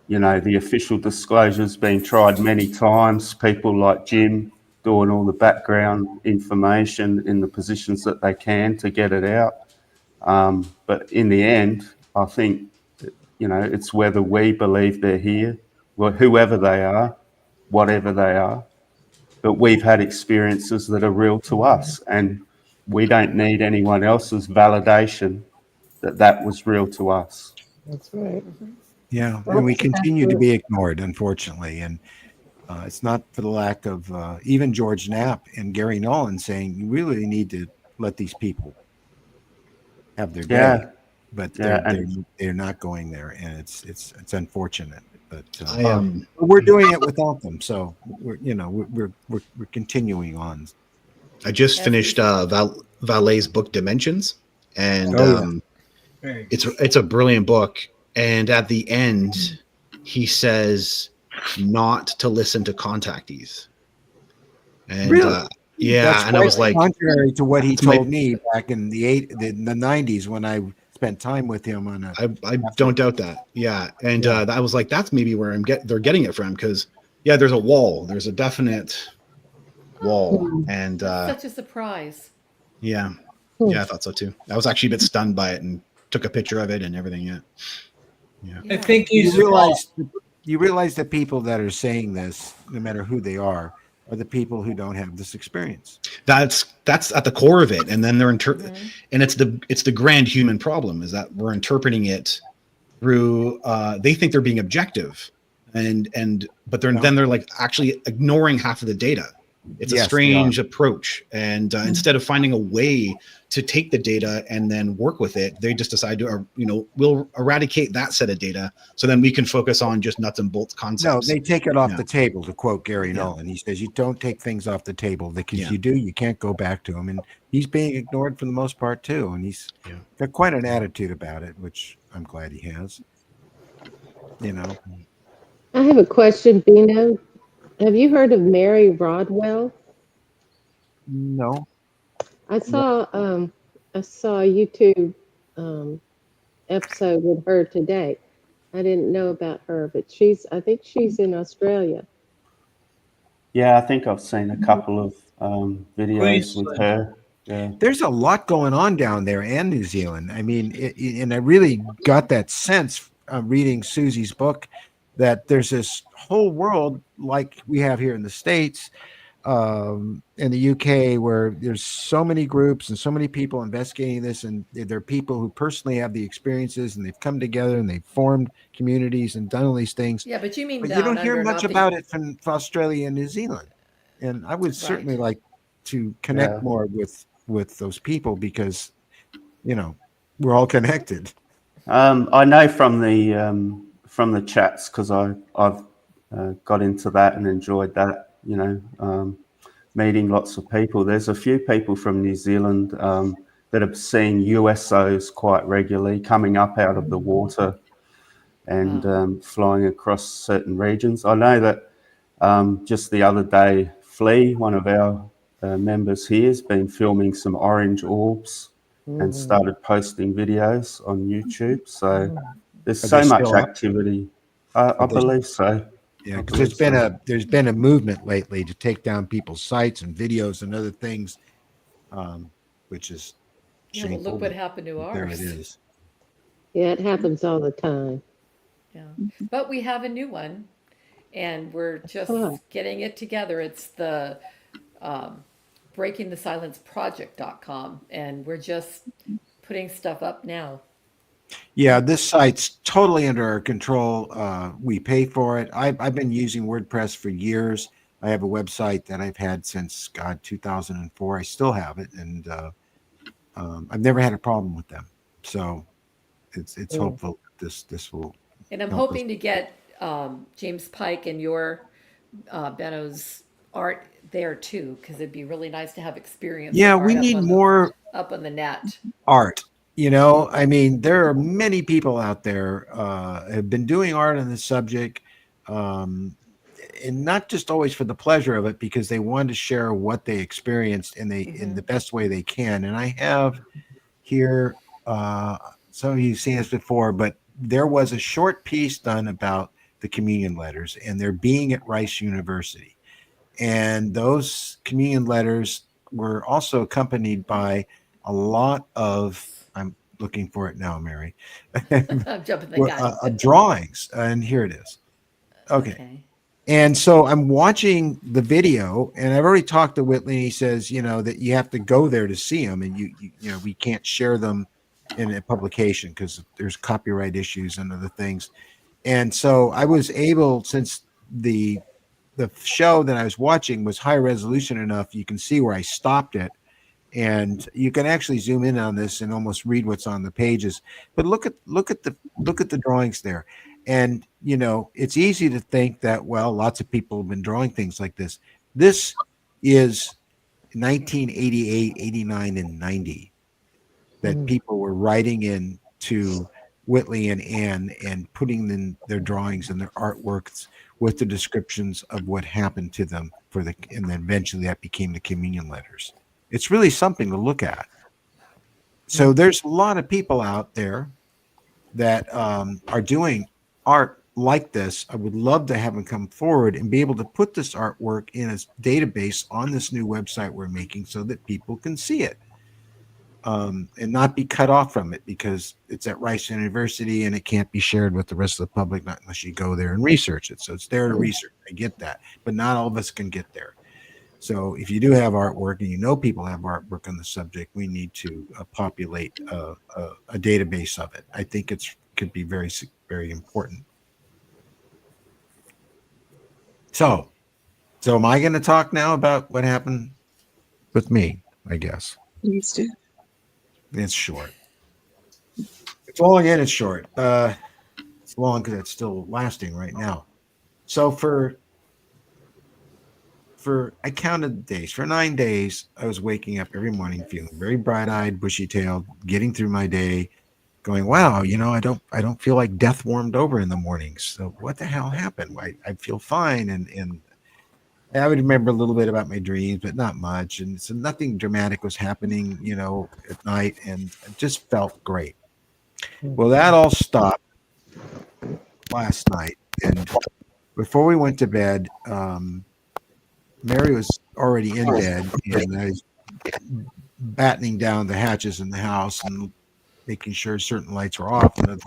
the official disclosure's been tried many times. People like Jim doing all the background information in the positions that they can to get it out. But in the end, I think, it's whether we believe they're here, whoever they are, whatever they are. But we've had experiences that are real to us, and we don't need anyone else's validation that was real to us. That's right. Yeah, Well, and we that's continue to absolute- be ignored, unfortunately. And it's not for the lack of even George Knapp and Gary Nolan saying you really need to let these people have their day, Yeah, but yeah, they're not going there, and it's unfortunate. But I we're doing it without them, so we're continuing on. I just Yes, finished Valet's book Dimensions, and Oh, yeah. Very it's a brilliant book. And at the end, he says not to listen to contactees. And Really? yeah, That's and I quite was like, contrary to what he to my told me back in the 90s when I spent time with him on a I after. don't doubt that. Yeah, and Yeah. I was like, that's maybe where they're getting it from, because yeah, there's a wall. There's a definite wall, Oh, and that's such a surprise. yeah, Hmm. yeah, I thought so too. I was actually a bit stunned by it and took a picture of it and everything. Yeah, yeah, I Yeah. think You he's realize the people that are saying this, no matter who they are the people who don't have this experience. that's at the core of it. And then Mhm. and it's the grand human problem, is that we're interpreting it through they think they're being objective, and but No. then they're like actually ignoring half of the data. It's a Yes, they are. strange approach, and instead of finding a way to take the data and then work with it, they just decide to we'll eradicate that set of data so then we can focus on just nuts and bolts No, concepts. they take it off Yeah. the table, to quote Gary Yeah. Nolan. He says, you don't take things off the table because Yeah. you do, you can't go back to them. And he's being ignored for the most part, too. And he's Yeah. got quite an attitude about it, which I'm glad he has. You know, I have a question, Bino. Have you heard of Mary Rodwell? no. I saw a YouTube um, episode with her today. I didn't know about her, but I think she's in Australia. Yeah, I think I've seen a couple of videos with Queensland. her. Yeah. There's a lot going on down there and New Zealand. I mean, and I really got that sense reading Susie's book that there's this whole world like we have here in the States, in the UK, where there's so many groups and so many people investigating this, and there are people who personally have the experiences, and they've come together and they've formed communities and done all these things. Yeah, but you mean But you down don't hear under, much not the about it from Australia and New Zealand. And I would certainly right. like to connect Yeah. more with those people because we're all connected. I know from the chats, because I've got into that and enjoyed that. Meeting lots of people. There's a few people from New Zealand that have seen USOs quite regularly coming up out of the water and Wow. flying across certain regions. I know that just the other day, Flea, one of our members here, has been filming some orange orbs and started posting videos on YouTube. So there's Are they so much still up? activity. I Are they- believe so. Yeah, I because believe there's been a movement lately to take down people's sites and videos and other things, which is Yeah, well, shameful. look what But happened to there it ours. is. Yeah, it happens all the time. Yeah. But we have a new one and we're just Oh, getting it together. It's the um, breakingthesilenceproject.com, and we're just putting stuff up now. Yeah, this site's totally under our control. We pay for it. I've been using WordPress for years. I have a website that I've had since 2004. I still have it, and I've never had a problem with them. So it's yeah. hopeful this will And I'm help us. hoping to get James Pike and your Benno's art there too, because it'd be really nice to have experiencer Yeah, art we need more up on the net. art. I mean, there are many people out there have been doing art on this subject, um, and not just always for the pleasure of it, because they want to share what they experienced in the best way they can. And I have here, some of you've seen this before, but there was a short piece done about the communion letters and their being at Rice University. And those communion letters were also accompanied by a lot of, I'm looking for it now, Mary, I'm jumping the gun. drawings. And here it is. Okay. Okay. And so I'm watching the video, and I've already talked to Whitley. And he says, that you have to go there to see them, and we can't share them in a publication because there's copyright issues and other things. And so I was able, since the show that I was watching was high resolution enough, you can see where I stopped it, and you can actually zoom in on this and almost read what's on the pages. But look at the drawings there, and it's easy to think that, well, lots of people have been drawing things like this. This is 1988, 89, and 90 that people were writing in to Whitley and Anne and putting in their drawings and their artworks with the descriptions of what happened to them and then eventually that became the communion letters. It's really something to look at. So there's a lot of people out there that are doing art like this. I would love to have them come forward and be able to put this artwork in a database on this new website we're making so that people can see it. And not be cut off from it because it's at Rice University and it can't be shared with the rest of the public, not unless you go there and research it. So it's there to research. I get that, but not all of us can get there. So if you do have artwork and you know people have artwork on the subject, we need to populate a database of it. I think could be very, very important. So am I going to talk now about what happened with me? I guess. Please do. It's short. It's long and it's short. It's long because it's still lasting right now. So I counted the days. For 9 days, I was waking up every morning feeling very bright-eyed, bushy-tailed, getting through my day, going, wow, I don't feel like death warmed over in the mornings. So what the hell happened? I feel fine. And I would remember a little bit about my dreams, but not much. And so nothing dramatic was happening, at night. And it just felt great. Well, that all stopped last night. And before we went to bed, Mary was already in bed, and I was battening down the hatches in the house and making sure certain lights were off. And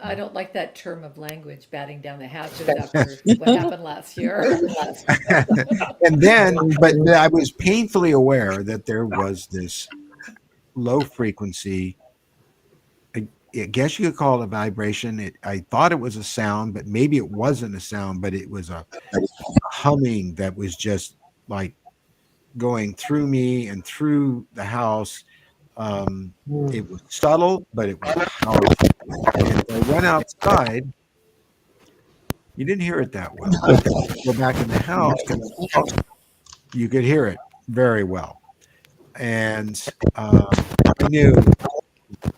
I don't like that term of language, batting down the hatches after what happened last year. And then, but I was painfully aware that there was this low frequency. I guess you could call it a vibration. I thought it was a sound, but maybe it wasn't a sound, but it was a humming that was just like going through me and through the house. It was subtle, but it was powerful. And if I went outside, you didn't hear it that well. Go back in the house, you could hear it very well. And I knew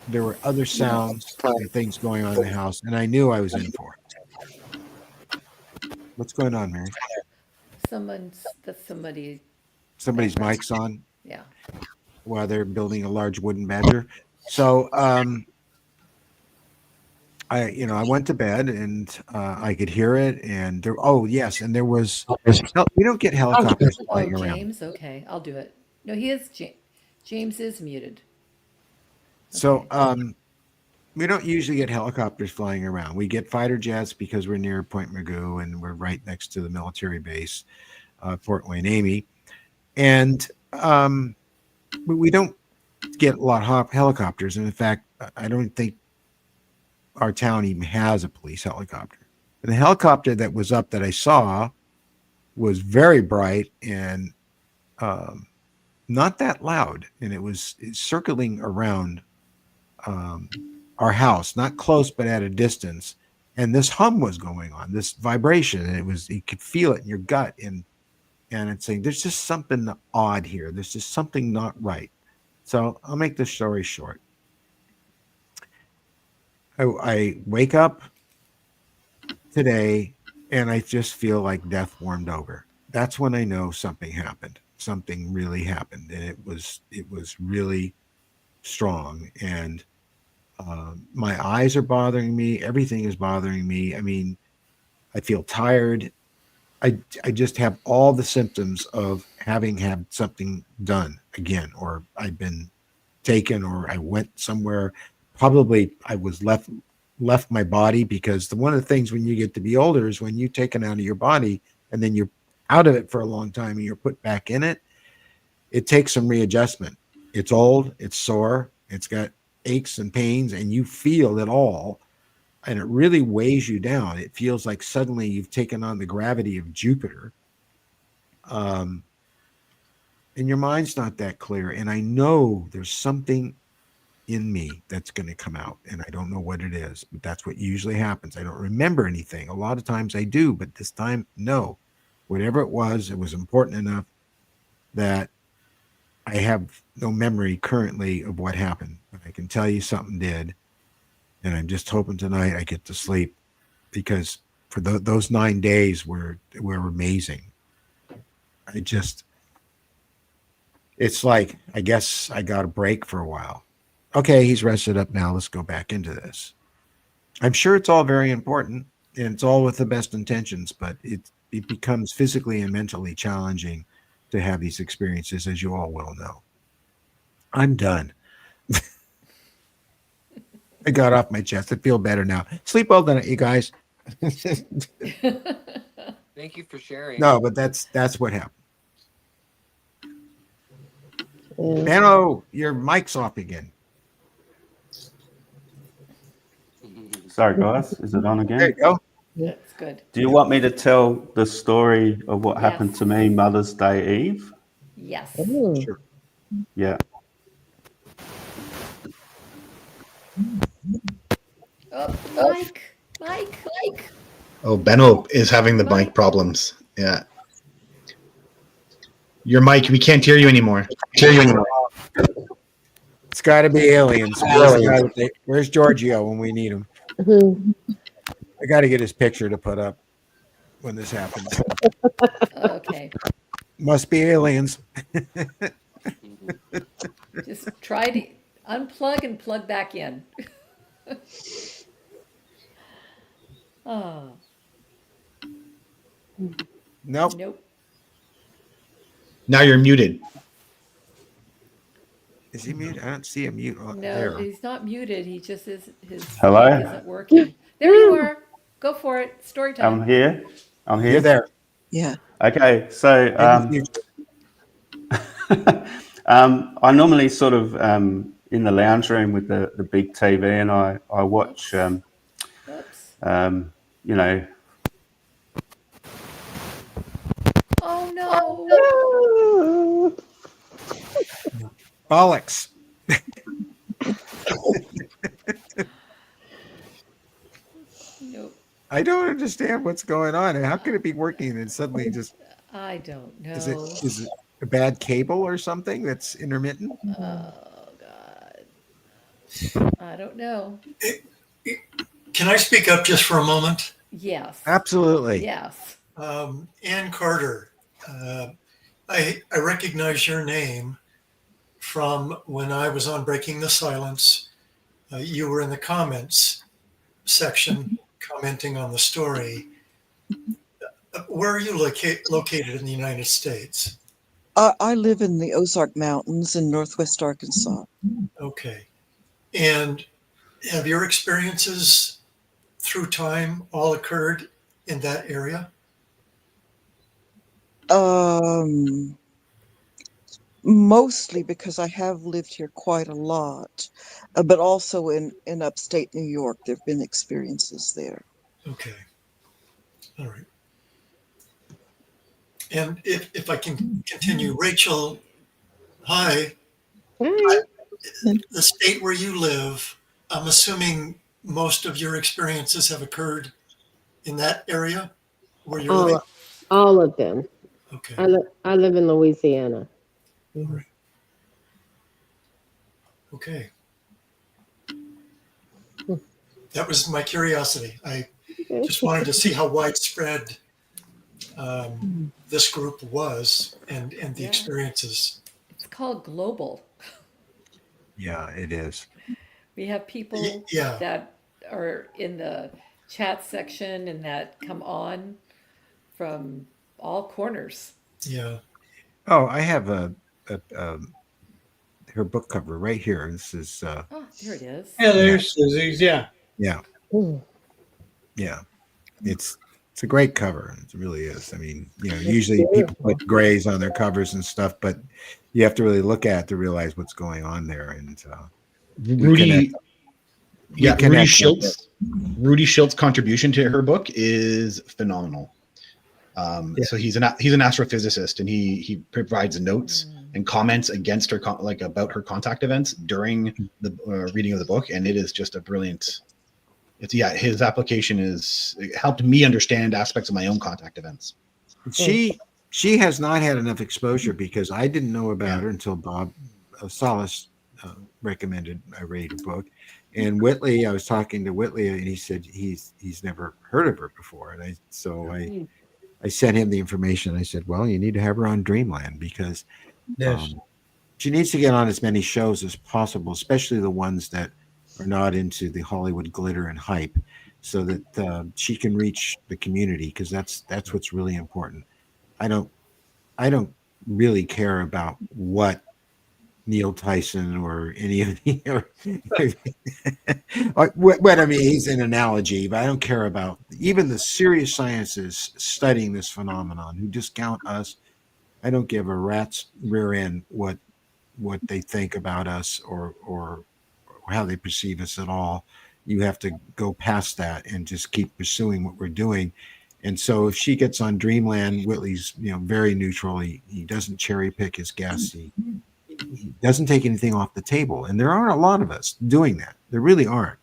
there were other sounds and things going on in the house, and I knew I was in for it. What's going on, Mary? Somebody's mic's on. Yeah. While they're building a large wooden badger. So I went to bed and I could hear it, and there was we don't get helicopters flying around. James, okay, I'll do it. No, he is James is muted. So we don't usually get helicopters flying around. We get fighter jets because we're near Point Mugu and we're right next to the military base, Fort Wayne Amy. And we don't get a lot of helicopters. And in fact, I don't think our town even has a police helicopter. And the helicopter that was up that I saw was very bright and not that loud. And it's circling around our house, not close, but at a distance. And this hum was going on, this vibration. And you could feel it in your gut. And it's saying, there's just something odd here. There's just something not right. So I'll make this story short. I wake up today and I just feel like death warmed over. That's when I know something happened. Something really happened. And it was really strong. And my eyes are bothering me. Everything is bothering me. I mean, I feel tired. I just have all the symptoms of having had something done again, or I've been taken, or I went somewhere. Probably I was left my body, because one of the things when you get to be older is when you're taken out of your body and then you're out of it for a long time and you're put back in it, it takes some readjustment. It's old, it's sore, it's got aches and pains, and you feel it all. And it really weighs you down. It feels like suddenly you've taken on the gravity of Jupiter. And your mind's not that clear. And I know there's something in me that's going to come out. And I don't know what it is, but that's what usually happens. I don't remember anything. A lot of times I do, but this time, no. Whatever it was important enough that I have no memory currently of what happened. But I can tell you something did. And I'm just hoping tonight I get to sleep because for those 9 days were amazing. I just, it's like, I guess I got a break for a while. Okay, he's rested up now. Let's go back into this. I'm sure it's all very important and it's all with the best intentions, but it becomes physically and mentally challenging to have these experiences, as you all well know. I'm done. I got off my chest. I feel better now. Sleep well tonight, you guys. Thank you for sharing. No, but that's what happened. Yeah. Benno, your mic's off again. Sorry, guys. Is it on There again? you go. That's good. Do you want me to tell the story of what happened Yes. to me Mother's Day Eve? Yes. Oh. Sure. Yeah. Oh, Mike. Oh, Benno is having the mic problems. Yeah. Your mic, we can't hear you anymore. It's got to be aliens. Where's Giorgio when we need him? Mhm. I got to get his picture to put up when this happens. Okay. Must be aliens. Just try to unplug and plug back in. Oh, Nope. nope. Now you're muted. Is he muted? I don't see a mute No, there. he's not muted. He just is his Hello? mic isn't working. There you are. Go for it. Story time. I'm here. I'm here. You're there. Yeah. Okay. So In the future. I normally sort of in the lounge room with the big TV, and I watch Oops. you know, Oh no. Oh. Bollocks. Nope. I don't understand what's going on. How could it be working and suddenly just I don't know. is it a bad cable or something that's intermittent? Oh God. I don't know. Can I speak up just for a moment? Yes. Absolutely. Yes. Ann Carter, I recognize your name from when I was on Breaking the Silence. You were in the comments section commenting on the story. Where are you located in the United States? I live in the Ozark Mountains in northwest Arkansas. Okay. And have your experiences through time all occurred in that area? Mostly because I have lived here quite a lot, but also in upstate New York, there have been experiences there. Okay. All right. And if I can continue, Rachel, hi. Hi. The state where you live, I'm assuming most of your experiences have occurred in that area where you're living? All of them. Okay. I live in Louisiana. All right. Okay. That was my curiosity. I just wanted to see how widespread this group was and the Yeah. experiences. It's called global. Yeah, it is. We have people Yeah. that are in the chat section and that come on from all corners. Yeah. Oh, I have her book cover right here. This is Oh, there it is. Yeah, there's Susie's. Yeah. yeah, Mm. yeah. It's a great cover. It really is. I mean, usually people put grays on their covers and stuff, but you have to really look at it to realize what's going on there. And Rudy connect. Rudy Schilt's contribution to her book is phenomenal. So he's an astrophysicist, and he provides notes and comments against her about her contact events during the reading of the book, and it is just a brilliant. His application it helped me understand aspects of my own contact events. She has not had enough exposure because I didn't know about her until Bob Solis recommended I read a book. And Whitley, I was talking to Whitley, and he said he's never heard of her before. And I sent him the information. I said, well, you need to have her on Dreamland because Yes. she needs to get on as many shows as possible, especially the ones that are not into the Hollywood glitter and hype, so that she can reach the community because that's what's really important. I don't I don't really care about what Neil Tyson or any of the what I mean, he's an analogy, but I don't care about even the serious sciences studying this phenomenon who discount us. I don't give a rat's rear end what they think about us or how they perceive us at all. You have to go past that and just keep pursuing what we're doing. And so if she gets on Dreamland, Whitley's very neutral. He doesn't cherry pick his guests. He doesn't take anything off the table. And there aren't a lot of us doing that. There really aren't.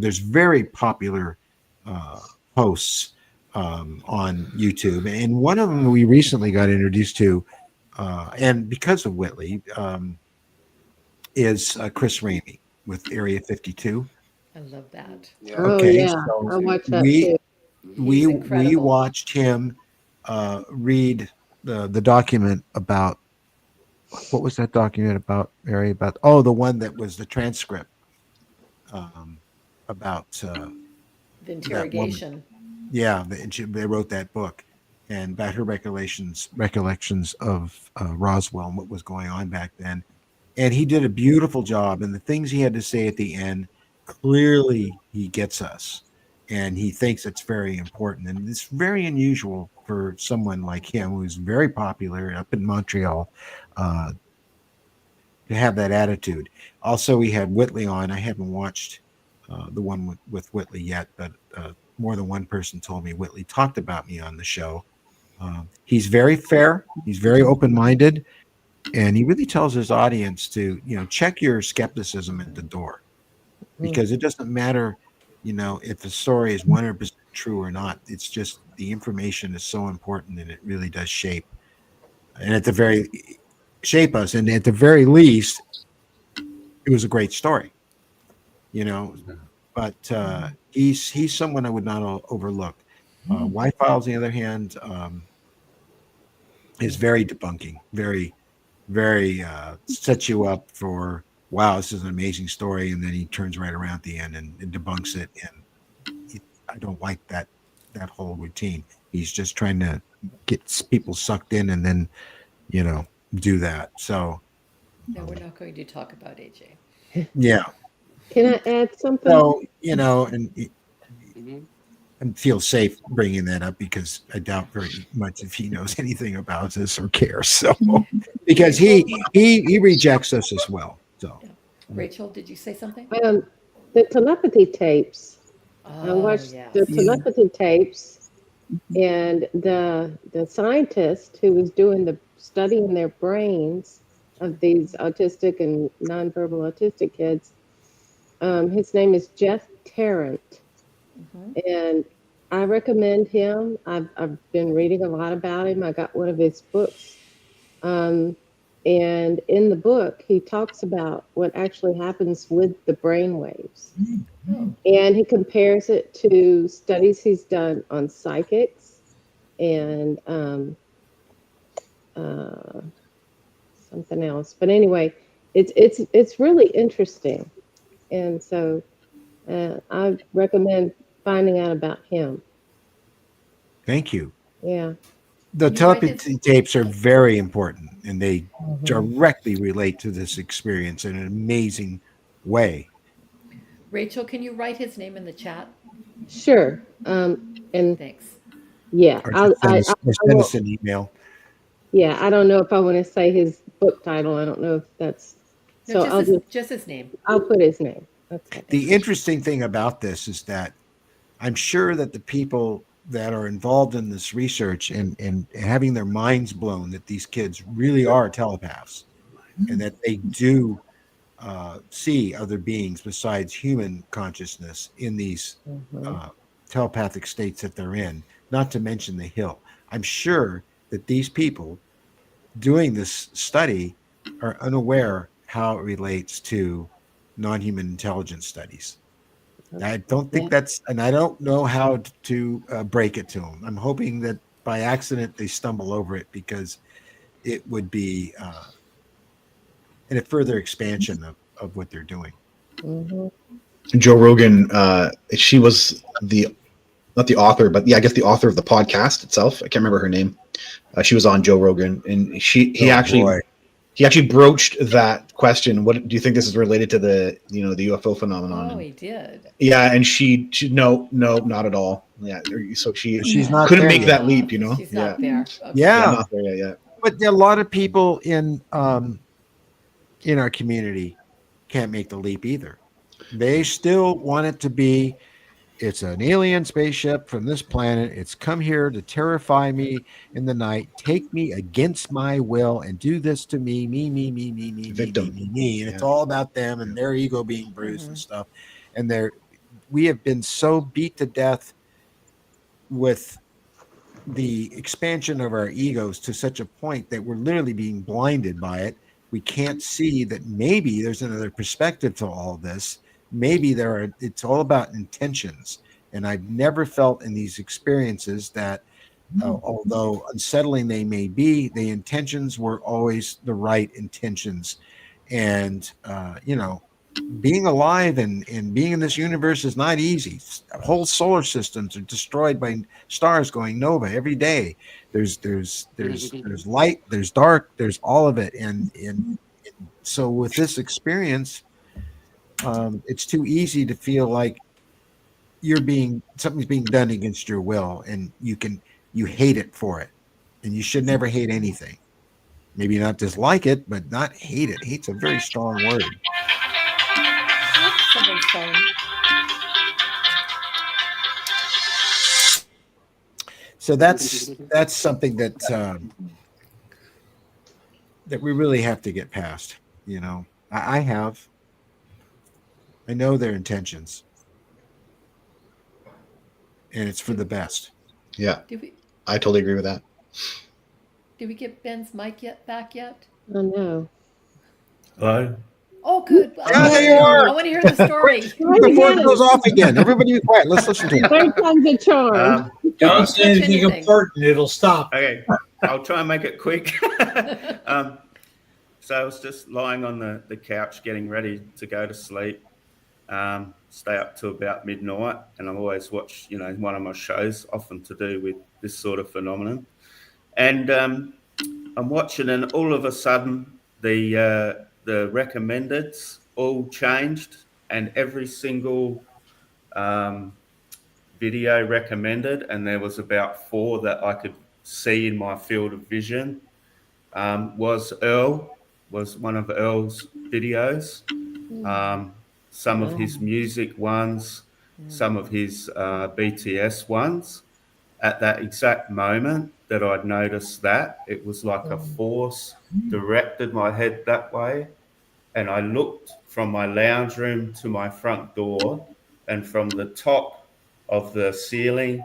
There's very popular uh, posts on YouTube, and one of them we recently got introduced to, and because of Whitley, is Chris Ramey with Area 52. I love that. Yeah. Oh Okay, yeah, so I watched that we too. He's we incredible. watched him read the document about what was that document about, Mary? About the one that was the transcript um, about The that woman. interrogation. Yeah, they wrote that book, and about her recollections of Roswell and what was going on back then. And he did a beautiful job. And the things he had to say at the end, clearly he gets us, and he thinks it's very important. And it's very unusual for someone like him, who's very popular up in Montreal, uh, to have that attitude. Also, we had Whitley on. I haven't watched the one with Whitley yet, but more than one person told me Whitley talked about me on the show. He's very fair. He's very open-minded, and he really tells his audience to check your skepticism at the door, because it doesn't matter if the story is 100% true or not. It's just the information is so important, and it really does shape us, and at the very least it was a great story, you know but he's someone I would not overlook. Y Files, on the other hand, is very debunking, very sets you up for, wow, this is an amazing story, and then he turns right around at the end and debunks it. And I don't like that whole routine. He's just trying to get people sucked in and then do that. So No, we're not going to talk about AJ. yeah. Can I add something? So and Mhm. I feel safe bringing that up because I doubt very much if he knows anything about this or cares. So because he rejects us as well. So Yeah. Rachel, did you say something? The telepathy tapes. I Oh, watched yes. the telepathy tapes, and the scientist who was doing the studying their brains of these autistic and nonverbal autistic kids. His name is Jeff Tarrant, Mhm. and I recommend him. I've been reading a lot about him. I got one of his books. Um, and in the book, he talks about what actually happens with the brain waves. Oh, And he compares it to studies he's done on psychics and uh, something else. But anyway, it's really interesting. And so I recommend finding out about him. thank you. Yeah. The Can you write his? telepathy tapes are very important, and they Mhm. directly relate to this experience in an amazing way. Rachel, can you write his name in the chat? Sure. And Thanks. yeah, Or just I send will. us an email. Yeah, I don't know if I want to say his book title. I don't know if that's. No, So just his name. I'll put his name. Okay. The interesting thing about this is that I'm sure that the people that are involved in this research and having their minds blown that these kids really are telepaths and that they do see other beings besides human consciousness in these Mhm. uh, telepathic states that they're in, not to mention the hill. I'm sure that these people doing this study are unaware how it relates to non-human intelligence studies. I don't think that's, and I don't know how to break it to them. I'm hoping that by accident they stumble over it, because it would be in a further expansion of what they're doing. Mhm. Joe Rogan, she was not the author, but yeah, I guess the author of the podcast itself. I can't remember her name. She was on Joe Rogan, and he boy. actually broached that question. What do you think this is related to the the UFO phenomenon? Oh, And he did. yeah, and she no, not at all. Yeah, so She's not couldn't there make yet. that leap. She's not there. Okay. Yeah, Yeah, not there yet. Yeah. but a lot of people in our community can't make the leap either. They still want it to be, it's an alien spaceship from this planet. It's come here to terrify me in the night, take me against my will, and do this to me, Victim. me. And it's Yeah. all about them and their ego being bruised and stuff. And we have been so beat to death with the expansion of our egos to such a point that we're literally being blinded by it. We can't see that maybe there's another perspective to all this. Maybe it's all about intentions. And I've never felt in these experiences that, although unsettling they may be, the intentions were always the right intentions. And, being alive and being in this universe is not easy. Whole solar systems are destroyed by stars going nova every day. There's light, there's dark, there's all of it. And so with this experience, it's too easy to feel like something's being done against your will, and you hate it for it. And you should never hate anything. Maybe not dislike it, but not hate it. Hate's a very strong word. Someone's phone. So that's something that that we really have to get past. I have. I know their intentions, and it's for the best. Yeah, Did we I totally agree with that. did we get Ben's mic back yet? Oh no. Hello. Oh, good. Yeah, there you are. I want to hear the story. Before it goes off again, everybody be quiet. Let's listen to it. Third time's a charm. Don't say anything anything. important; it'll stop. Okay, I'll try and make it quick. So I was just lying on the couch getting ready to go to sleep, stay up to about midnight, and I always watch, one of my shows, often to do with this sort of phenomenon. And I'm watching, and all of a sudden the recommendeds all changed, and every single video recommended, and there was about 4 that I could see in my field of vision, was one of Earl's videos, some of his music ones, some of his BTS ones. At that exact moment that I'd noticed that, it was like a force directed my head that way. And I looked from my lounge room to my front door, and from the top of the ceiling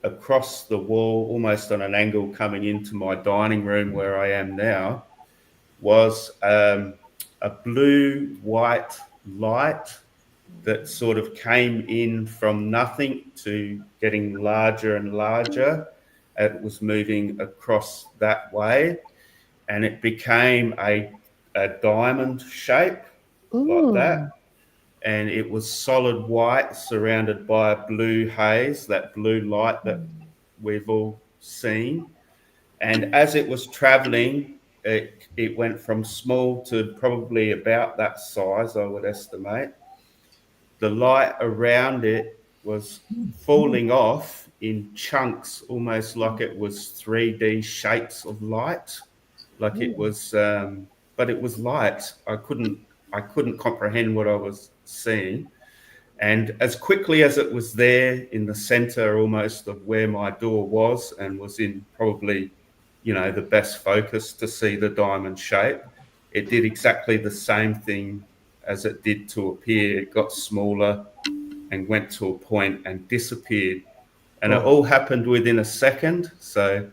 across the wall, almost on an angle coming into my dining room where I am now, was a blue-white light that sort of came in from nothing to getting larger and larger. It was moving across that way, and it became a diamond shape like that. And it was solid white surrounded by a blue haze, that blue light that we've all seen. And as it was traveling, it went from small to probably about that size, I would estimate. The light around it was falling off in chunks, almost like it was 3D shapes of light. Like it was, but it was light. I couldn't comprehend what I was seeing. And as quickly as it was there in the center almost of where my door was, and was in probably, the best focus to see the diamond shape, it did exactly the same thing as it did to appear. It got smaller and went to a point and disappeared. And it all happened within a second. So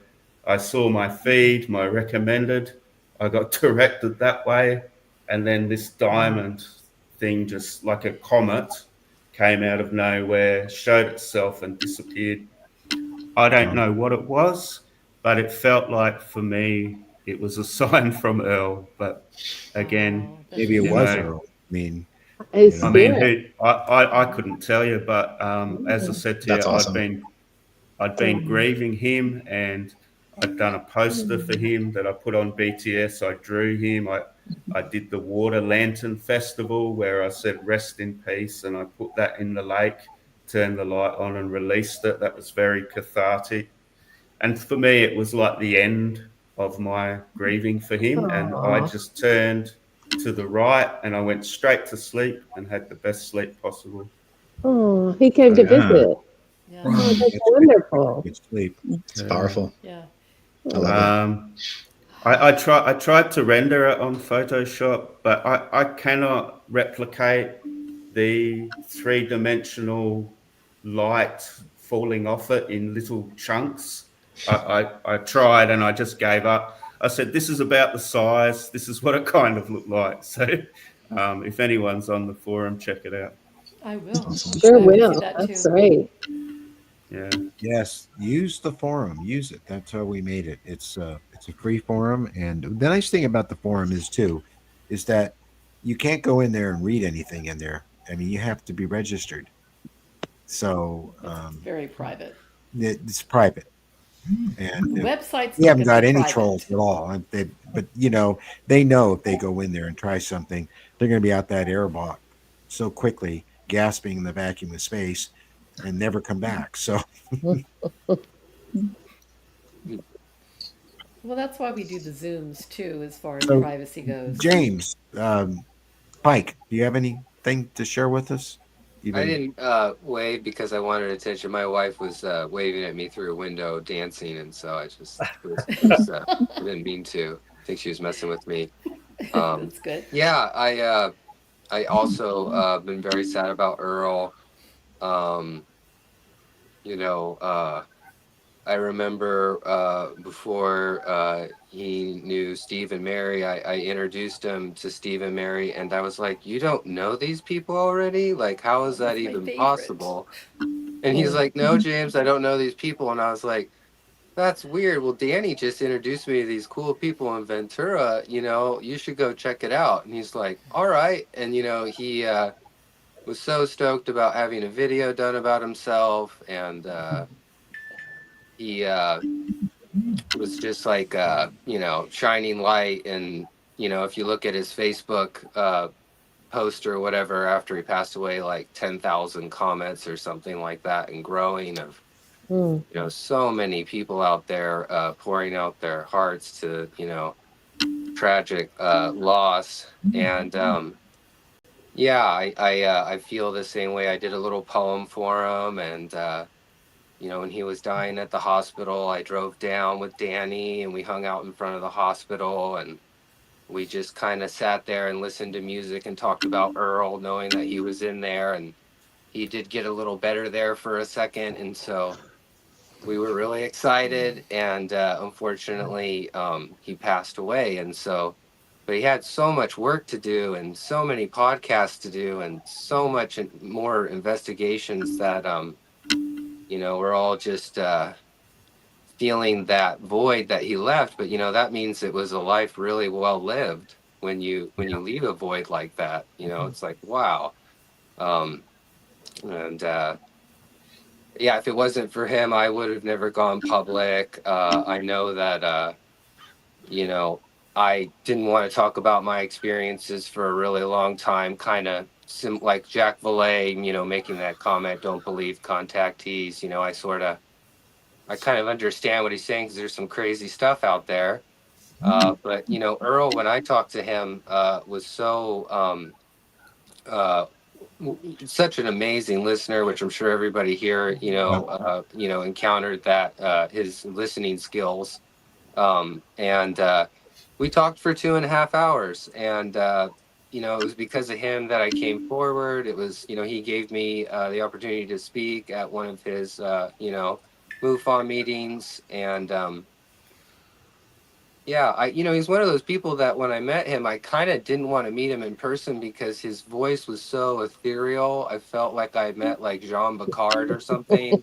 I saw my feed, my recommended. I got directed that way. and then this diamond thing, just like a comet, came out of nowhere, showed itself, and disappeared. I don't know what it was, but it felt like for me it was a sign from Earl. But again, Oh, that's Maybe it you was sweet. know, Earl. I mean, you His I know, mean, spirit. I couldn't tell you, but as I said to you, That's awesome. I'd been grieving him, and I'd done a poster for him that I put on BTS. I drew him. I did the Water Lantern Festival where I said "Rest in peace," and I put that in the lake, turned the light on, and released it. That was very cathartic. And for me, it was like the end of my grieving for him. And I Aw. just turned to the right and I went straight to sleep and had the best sleep possible. Oh, he came to So, Yeah, visit. Yeah. Oh, that's it's wonderful. good sleep. it's yeah. powerful. Yeah. I love it. I tried to render it on Photoshop, but I cannot replicate the three-dimensional light falling off it in little chunks. I tried and I just gave up. I said, this is about the size. This is what it kind of looked like. So if anyone's on the forum, check it out. I will. Awesome. Sure I want to see will. that That's too. great. Yeah. Yes, use the forum. Use it. That's how we made it. It's a free forum, and the nice thing about the forum is that you can't go in there and read anything in there. I mean, you have to be registered. So It's very private. it's private, and Websites we look haven't at the got any trolls private. at all. But they know if they go in there and try something, they're going to be out that airbox so quickly, gasping in the vacuum of space, and never come back. So Well, that's why we do the Zooms too, as far as so privacy goes. James, Pike, do you have anything to share with us? I Even didn't wave because I wanted attention. My wife was waving at me through a window, dancing, and so I didn't mean to. I think she was messing with me. That's good. Yeah, I also been very sad about Earl. Um, you know, I remember before he knew Steve and Mary, I introduced him to Steve and Mary, and I was like, "You don't know these people already? Like, how is that He's my even favorite. possible?" And he's like, "No, James, I don't know these people." And I was like, "That's weird. Well, Danny just introduced me to these cool people in Ventura. You should go check it out." And he's like, "All right." And he was so stoked about having a video done about himself, and he was just like shining light. And if you look at his Facebook post or whatever after he passed away, like 10,000 comments or something like that, and growing of Mm. so many people out there pouring out their hearts to tragic loss. And yeah, I feel the same way. I did a little poem for him, and when he was dying at the hospital, I drove down with Danny and we hung out in front of the hospital, and we just kind of sat there and listened to music and talked about Earl, knowing that he was in there. And he did get a little better there for a second. And so we were really excited. And unfortunately, he passed away. And so, but he had so much work to do and so many podcasts to do and so much more investigations that, we're all just feeling that void that he left. But that means it was a life really well lived. When you leave a void like that, it's like, wow. And yeah, if it wasn't for him, I would have never gone public. I know that you know I didn't want to talk about my experiences for a really long time, kind of like Jack Valet, making that comment, "Don't believe contactees." I kind of understand what he's saying, because there's some crazy stuff out there. But Earl, when I talked to him, was so uh, such an amazing listener, which I'm sure everybody here, encountered that his listening skills. And we talked for 2.5 hours, and it was because of him that I came forward. It was, he gave me the opportunity to speak at one of his, MUFON meetings. And Yeah, he's one of those people that when I met him, I kind of didn't want to meet him in person because his voice was so ethereal. I felt like I met like Jean Bacard or something,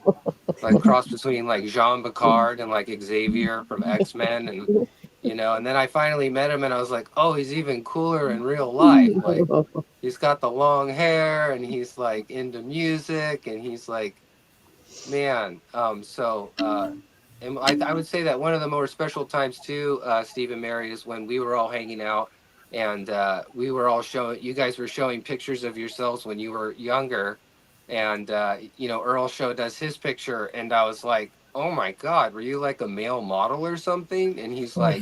like cross between like Jean Bacard and like Xavier from X-Men, and then I finally met him and I was like, oh, he's even cooler in real life. Like he's got the long hair and he's like into music and he's like, man. And I would say that one of the more special times too, Steve and Mary, is when we were all hanging out and we were all you guys were showing pictures of yourselves when you were younger. And, Earl showed us his picture and I was like, oh my God, were you like a male model or something? And he's like,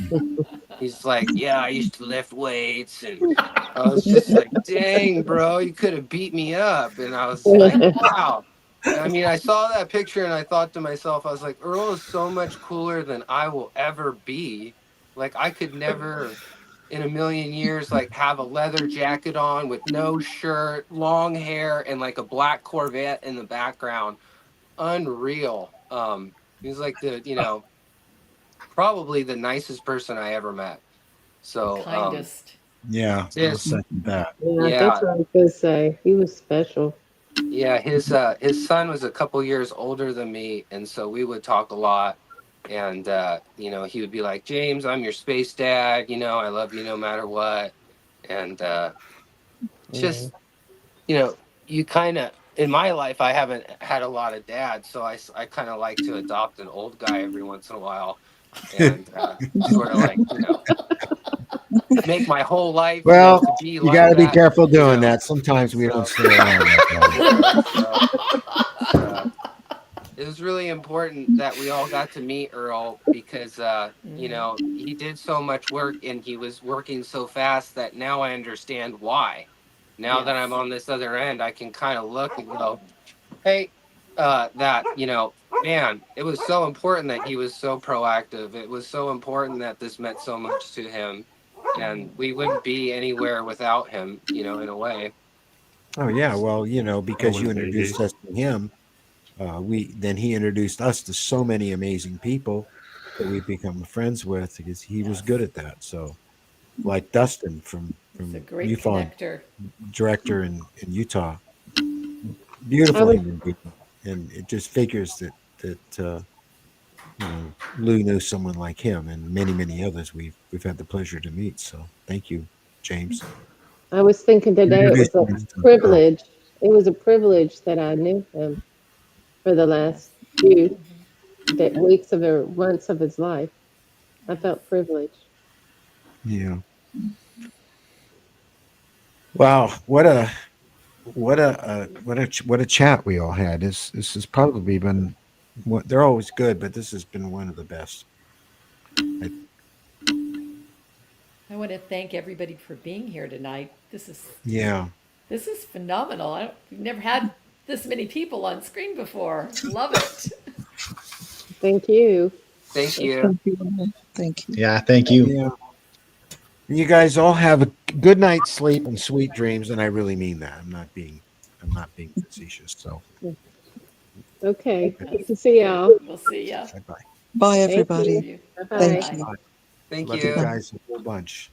yeah, I used to lift weights. And I was just like, dang, bro, you could have beat me up. And I was like, wow. I mean, I saw that picture and I thought to myself, I was like, Earl is so much cooler than I will ever be. Like, I could never in a million years, like, have a leather jacket on with no shirt, long hair, and like a black Corvette in the background. Unreal. He's like probably the nicest person I ever met. So, Kindest. Yeah, I'll just, second that. Yeah, yeah, that's what I was gonna say. He was special. yeah, his son was a couple years older than me, and so we would talk a lot. And he would be like, "James, I'm your space dad. I love you no matter what." And just you kind of in my life, I haven't had a lot of dads, so I kind of like to adopt an old guy every once in a while, and sort of like make my whole life, Well, to be you like got to be that. careful doing know. that. Sometimes we don't So, stay around that long. so it was really important that we all got to meet Earl because he did so much work and he was working so fast that now I understand why. Now that I'm Yes. on this other end, I can kind of look and go, hey, that man, it was so important that he was so proactive. It was so important that this meant so much to him, and we wouldn't be anywhere without him, in a way. Oh yeah, well, because you wouldn't be introduced here. us to him, he introduced us to so many amazing people that we've become friends with because he was good at that. So, like Dustin from He's a from great MUFON, connector. director in Utah, I beautiful was human being, and it just figures that Lou knew someone like him, and many others we've had the pleasure to meet. So, thank you, James. I was thinking today it was a Introducing us to Earl. privilege. It was a privilege that I knew him for the last few weeks or months of his life. I felt privileged. Yeah. Wow. What a chat we all had. This has probably been they're always good, but this has been one of the best. I, I want to thank everybody for being here tonight. yeah. This is phenomenal. We've never had this many people on screen before. Love it. Thank you. Thank you. Thank you. Thank you. Yeah, thank you. Yeah. You guys all have a good night's sleep and sweet dreams, and I really mean that. I'm not being facetious. So Okay. Good to see y'all. We'll see ya. bye bye. Bye, Thank everybody. you. Thank Bye-bye. you. Thank Love you. you guys a whole bunch.